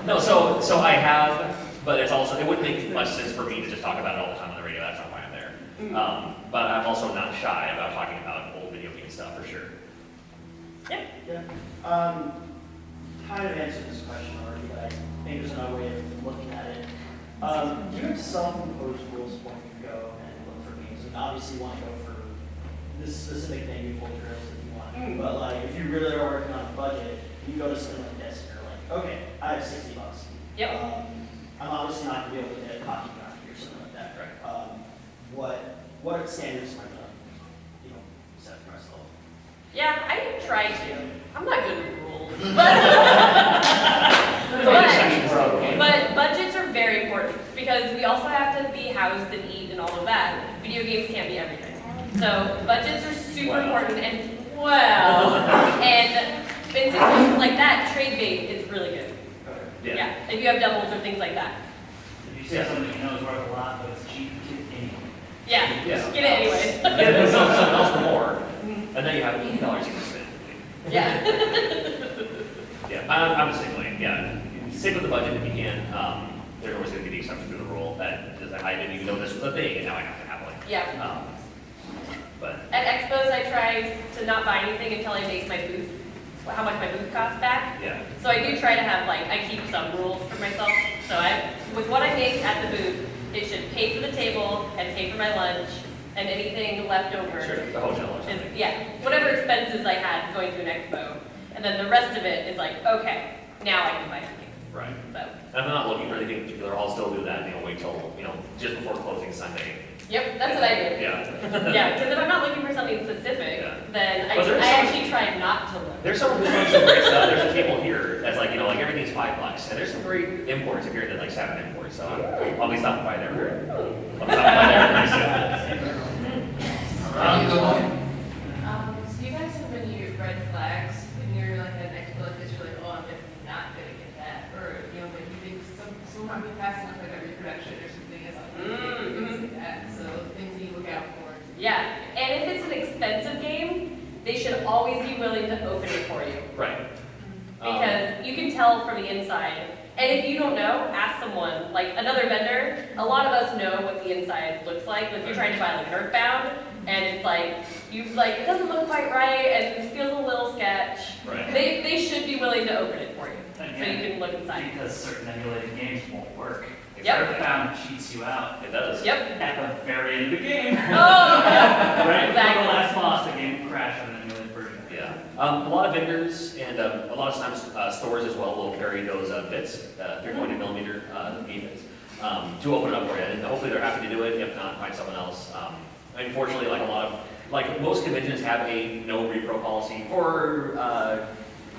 [SPEAKER 2] No, so I have, but it's also, it wouldn't make much sense for me to just talk about it all the time on the radio. That's not why I'm there. But I'm also not shy about talking about old video game stuff for sure.
[SPEAKER 11] Yeah. Kind of answered this question already, but I think there's another way of looking at it. Do you have self-imposed rules when you go and look for games? And obviously you want to go for this specific thing, you pull trails if you want. But like, if you really are working on a budget, you go to something like this, and you're like, okay, I have $60.
[SPEAKER 1] Yep.
[SPEAKER 11] I'm obviously not going to be able to get a hockey hockey or something like that.
[SPEAKER 2] Right.
[SPEAKER 11] What standards am I going to, set for myself?
[SPEAKER 1] yeah, I try to. I'm not good with rules, but budgets are very important because we also have to be housed and eat and all of that. Video games can't be everything. So budgets are super important and and in situations like that, trade bait is really good. Yeah, if you have doubles or things like that.
[SPEAKER 8] If you say something you know is worth a lot, but it's cheap, anyway.
[SPEAKER 1] Yeah,
[SPEAKER 2] Yeah.
[SPEAKER 1] get it anyways.
[SPEAKER 2] Yeah, something else for more, and then you have $80 you can spend.
[SPEAKER 1] Yeah.
[SPEAKER 2] Yeah, I'm the same way. Yeah, stick with the budget if you can. There's always going to be the exception to the rule that I didn't even know this was a thing, and now I have to have one.
[SPEAKER 1] Yeah.
[SPEAKER 2] But
[SPEAKER 1] At expos, I try to not buy anything until I make my booth, how much my booth costs back.
[SPEAKER 2] yeah,
[SPEAKER 1] So I do try to have I keep some rules for myself. So with what I make at the booth, it should pay for the table and pay for my lunch and anything left over.
[SPEAKER 2] sure, the hotel or something.
[SPEAKER 1] Whatever expenses I had going to an expo. And then the rest of it is like, okay, now I can buy something.
[SPEAKER 2] Right.
[SPEAKER 1] So,
[SPEAKER 2] And I'm not looking for anything particular. I'll still do that. Wait till just before closing Sunday.
[SPEAKER 1] yep, that's what I do.
[SPEAKER 2] Yeah.
[SPEAKER 1] Yeah, because if I'm not looking for something specific,
[SPEAKER 2] Yeah.
[SPEAKER 1] then I
[SPEAKER 2] But there's
[SPEAKER 1] actually try not to look.
[SPEAKER 2] There's someone who makes some great stuff. There's a table here that's like everything's $5, and there's some great imports if you're into like 7 imports. So I'll be stopping by there. I'll be stopping by there pretty soon.
[SPEAKER 9] So you guys have any red flags when you're like at an expo like this, you're like, oh, I'm definitely not gonna get that, or but you think someone might be passing up like a reproduction or something as like things like that. So things that you look out for.
[SPEAKER 1] Yeah, and if it's an expensive game, they should always be willing to open it for you.
[SPEAKER 2] Right.
[SPEAKER 1] Because you can tell from the inside. And if you don't know, ask someone, like another vendor. A lot of us know what the inside looks like. If you're trying to buy like an Earthbound, and it's like, it doesn't look quite right, and it feels a little sketch.
[SPEAKER 2] Right.
[SPEAKER 1] They should be willing to open it for you, so you
[SPEAKER 8] Again,
[SPEAKER 1] can look inside.
[SPEAKER 8] because certain emulated games won't work.
[SPEAKER 1] Yep.
[SPEAKER 8] Earthbound cheats you out
[SPEAKER 2] It does.
[SPEAKER 1] Yep.
[SPEAKER 8] at the very end of the game.
[SPEAKER 1] Oh, yeah.
[SPEAKER 8] Right
[SPEAKER 1] Exactly.
[SPEAKER 8] before the last boss, the game will crash on an emulated version.
[SPEAKER 2] Yeah. A lot of vendors and a lot of times stores as well will carry those bits, 320mm game bits, to open it up for you. And hopefully they're happy to do it. If not, find someone else. Unfortunately, most conventions have a no repro policy for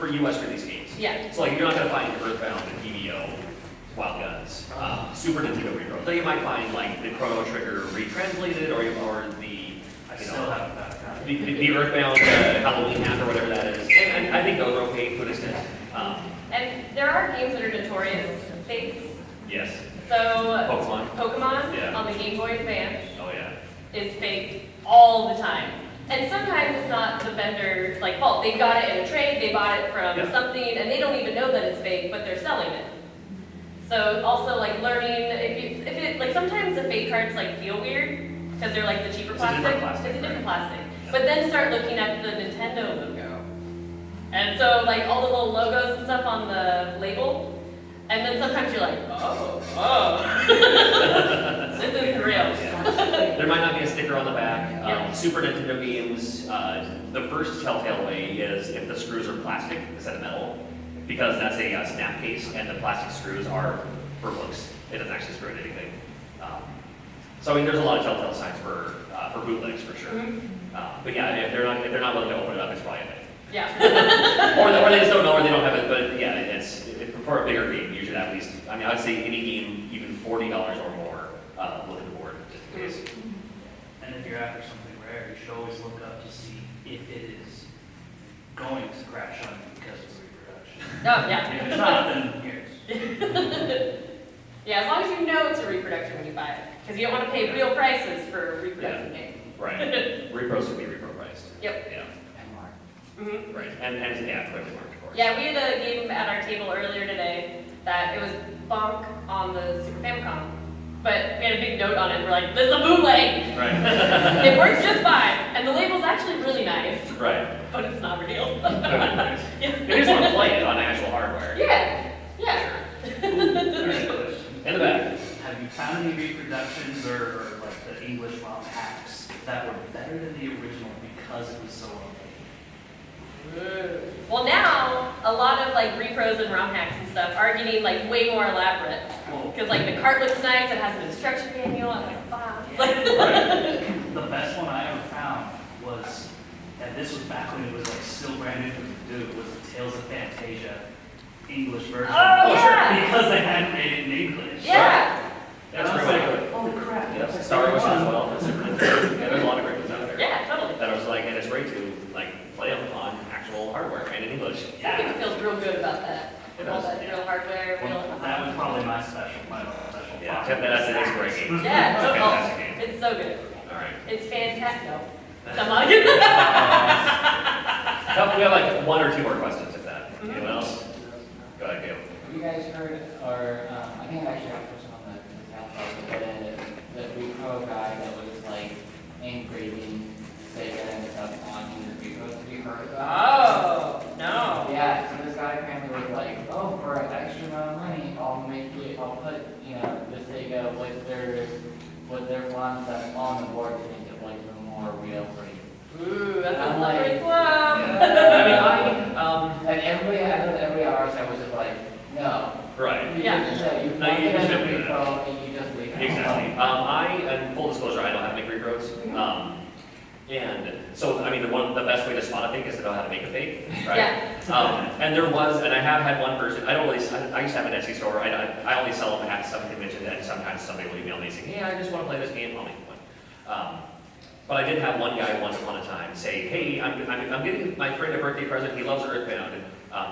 [SPEAKER 2] U.S. release games.
[SPEAKER 1] Yeah.
[SPEAKER 2] So you're not going to find Earthbound and EVO, Wild Guns, Super Nintendo repro. So you might find the Chrono Trigger retranslated or the
[SPEAKER 8] I still haven't found a copy.
[SPEAKER 2] the Earthbound Halloween hack or whatever that is. And I think those are okay to an extent.
[SPEAKER 1] And there are games that are notorious fakes.
[SPEAKER 2] Yes.
[SPEAKER 1] So
[SPEAKER 2] Pokemon? Yeah.
[SPEAKER 1] On the Game Boy Advance
[SPEAKER 2] Oh yeah.
[SPEAKER 1] is faked all the time. And sometimes it's not the vendor's fault. They got it in a trade, they bought it from
[SPEAKER 2] Yeah.
[SPEAKER 1] something, and they don't even know that it's fake, but they're selling it. So also learning if it sometimes the fake cards feel weird because they're the cheaper
[SPEAKER 2] It's a
[SPEAKER 1] plastic.
[SPEAKER 2] different plastic,
[SPEAKER 1] It's a different
[SPEAKER 2] right.
[SPEAKER 1] plastic. But then start looking at the Nintendo logo. And so all the little logos and stuff on the label, And then sometimes you're like, oh. This isn't real.
[SPEAKER 2] There might not be a sticker on the back. Super Nintendo games, the first telltale way is if the screws are plastic instead of metal, because that's a snap case, and the plastic screws are for looks. It doesn't actually screw into anything. So I mean, there's a lot of telltale signs for bootlegs for sure. But yeah, if they're not willing to open it up, it's probably a thing.
[SPEAKER 1] Yeah.
[SPEAKER 2] or they just don't know, or they don't have it. But yeah, it's for a bigger game, you should at least. I mean, I'd say any game, even $40 or more, look at the board just in case.
[SPEAKER 8] And if you're after something rare, you should always look up to see if it is going to crash on you because it's reproduction.
[SPEAKER 1] Oh, yeah.
[SPEAKER 8] If it's not, then here's.
[SPEAKER 1] Yeah, as long as you know it's a reproduction when you buy it. Because you don't want to pay real prices for a reproduction game.
[SPEAKER 2] Right. Repros would be repro priced.
[SPEAKER 1] Yep.
[SPEAKER 2] Yeah.
[SPEAKER 10] And Mark.
[SPEAKER 2] Right. And yeah, clearly marked, of course.
[SPEAKER 1] Yeah, we had a game at our table earlier today that it was Bonk on the Super Famicom. But we had a big note on it. We're like, this is a bootleg.
[SPEAKER 2] Right.
[SPEAKER 1] It works just fine. And the label's actually really nice.
[SPEAKER 2] Right.
[SPEAKER 1] But it's not real.
[SPEAKER 2] Nice. You just want to play it on actual hardware.
[SPEAKER 1] Yeah. Yeah.
[SPEAKER 2] In the back.
[SPEAKER 8] Have you found any reproductions or like the English ROM hacks that were better than the original because it was so old?
[SPEAKER 1] Well, now a lot of like repros and ROM hacks and stuff are getting like way more elaborate. Because like the cart looks nice, it has an instruction manual, it has a box.
[SPEAKER 8] The best one I ever found was, and this was back when it was like still brand new for the dude, was the Tales of Fantasia English version.
[SPEAKER 1] Oh, yeah.
[SPEAKER 8] Because they hadn't made it in English.
[SPEAKER 1] Yeah.
[SPEAKER 2] That's
[SPEAKER 8] And I was
[SPEAKER 2] pretty
[SPEAKER 8] like,
[SPEAKER 2] good.
[SPEAKER 8] holy crap.
[SPEAKER 2] Yeah, Star Wars as well for Super Nintendo. Yeah, there's a lot of great ones out there.
[SPEAKER 1] Yeah, totally.
[SPEAKER 2] That was like, and it's great to like play them on actual hardware and in English.
[SPEAKER 1] Something feels real good about that.
[SPEAKER 2] It
[SPEAKER 1] All
[SPEAKER 2] does,
[SPEAKER 1] that real hardware,
[SPEAKER 8] Well,
[SPEAKER 1] real.
[SPEAKER 8] that was probably my special
[SPEAKER 2] Yeah, that's a great game.
[SPEAKER 1] Yeah,
[SPEAKER 2] It's a fantastic game.
[SPEAKER 1] it's so good.
[SPEAKER 2] All right.
[SPEAKER 1] It's fantastic. No. I'm not
[SPEAKER 2] We have like one or two more questions if that. Anyone else? Go ahead, Gail.
[SPEAKER 10] Have you guys heard, or I think I actually have a person on the council, the repro guy that was like engraving Sega and stuff on his repros? Have you heard about
[SPEAKER 1] Oh, no.
[SPEAKER 10] Yeah, so this guy apparently was like, oh, for an extra amount of money, I'll put, you know, the Sega with their font stuff on the board to make it like even more real for you.
[SPEAKER 1] Ooh, that's a
[SPEAKER 10] I'm
[SPEAKER 1] slippery
[SPEAKER 10] like-
[SPEAKER 1] slope.
[SPEAKER 10] And everybody, I know that every hour side was just like, no.
[SPEAKER 2] Right.
[SPEAKER 1] Yeah.
[SPEAKER 10] You
[SPEAKER 2] No,
[SPEAKER 10] plug
[SPEAKER 2] you
[SPEAKER 10] it in
[SPEAKER 2] shouldn't
[SPEAKER 10] the
[SPEAKER 2] do that.
[SPEAKER 10] repro and you just leave it.
[SPEAKER 2] Exactly. And full disclosure, I don't have to make repros. And so, I mean, the best way to spot a fake is to know how to make a fake, right?
[SPEAKER 1] Yeah.
[SPEAKER 2] And there was, and I have had one person, I used to have an Etsy store, I only sell them at some convention, and sometimes somebody will email me saying, hey, I just want to play this game, I'll make one. But I did have one guy once upon a time say, hey, I'm getting my friend a birthday present, he loves Earthbound,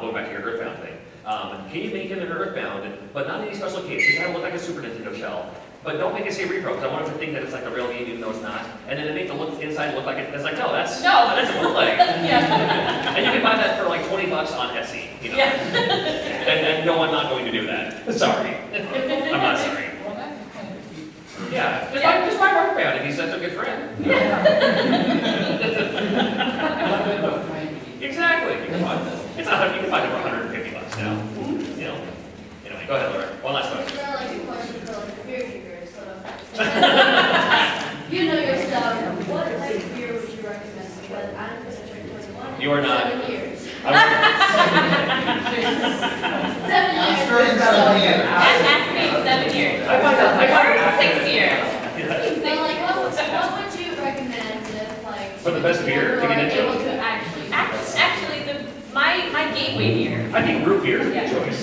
[SPEAKER 2] going back to your Earthbound thing. Can you make him an Earthbound, but not any special case, just have it look like a Super Nintendo shell. But don't make it say repro, because I want him to think that it's like a real game, even though it's not. And then to make the look inside look like it's like, no, that's a bootleg.
[SPEAKER 1] Yeah.
[SPEAKER 2] And you can buy that for like $20 on Etsy, you know.
[SPEAKER 1] Yeah.
[SPEAKER 2] And no, I'm not going to do that. Sorry. I'm not sorry.
[SPEAKER 10] Well, that's kind of cute.
[SPEAKER 2] Yeah, just buy Earthbound if he's such a good friend. Exactly. You can find it. It's not, you can find it for $150 now. You know. Anyway, go ahead, Laura. One last question.
[SPEAKER 3] Well, like a question for like beer drinkers, so. You know your stuff. What type of beer would you recommend? Because I'm going to drink 21.
[SPEAKER 2] You are not.
[SPEAKER 3] 7 years. 7
[SPEAKER 5] Ask her
[SPEAKER 3] years.
[SPEAKER 5] in 7 years.
[SPEAKER 1] Ask me 7 years. I find 6 years.
[SPEAKER 3] So like, what would you recommend if like?
[SPEAKER 2] For the best beer to get into?
[SPEAKER 3] Able to
[SPEAKER 1] Actually, my gateway beer.
[SPEAKER 2] I think root beer is a good
[SPEAKER 1] Yeah.
[SPEAKER 2] choice.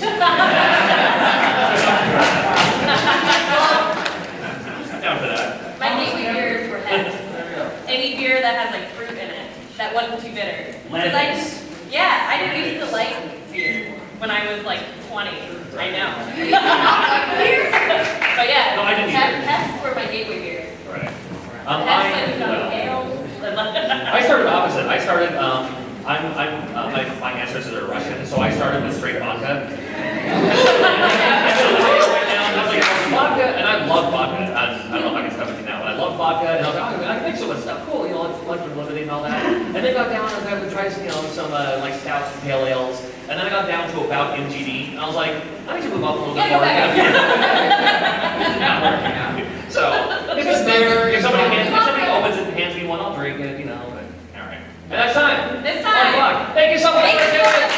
[SPEAKER 2] Down for that.
[SPEAKER 1] My gateway beers were heads. Any beer that has like fruit in it, that wasn't too bitter. 'Cause I didn't used to like beer when I was like 20. I know. But yeah,
[SPEAKER 2] No, I didn't either.
[SPEAKER 1] Heads were my gateway beers.
[SPEAKER 2] Right.
[SPEAKER 1] Heads like ales.
[SPEAKER 2] I started opposite. I started, my ancestors are Russian, so I started with straight vodka. I was like, vodka, and I love vodka. I don't know if I can stop with you now, but I love vodka, and I was like, oh, I can make so much stuff. Cool, you know, like lemonade and all that. And then got down and I would try some, you know, some like stouts and pale ales. And then I got down to about MGD, and I was like, I need to move up a little
[SPEAKER 1] Yeah,
[SPEAKER 2] bit
[SPEAKER 1] go
[SPEAKER 2] more.
[SPEAKER 1] back.
[SPEAKER 2] It's not working out. So, if it's there, if somebody opens it and hands me one, I'll drink it, you know, but, all right. And that's time.
[SPEAKER 1] This
[SPEAKER 2] 1
[SPEAKER 1] time.
[SPEAKER 2] o'clock. Thank you so much.
[SPEAKER 1] Thanks so much.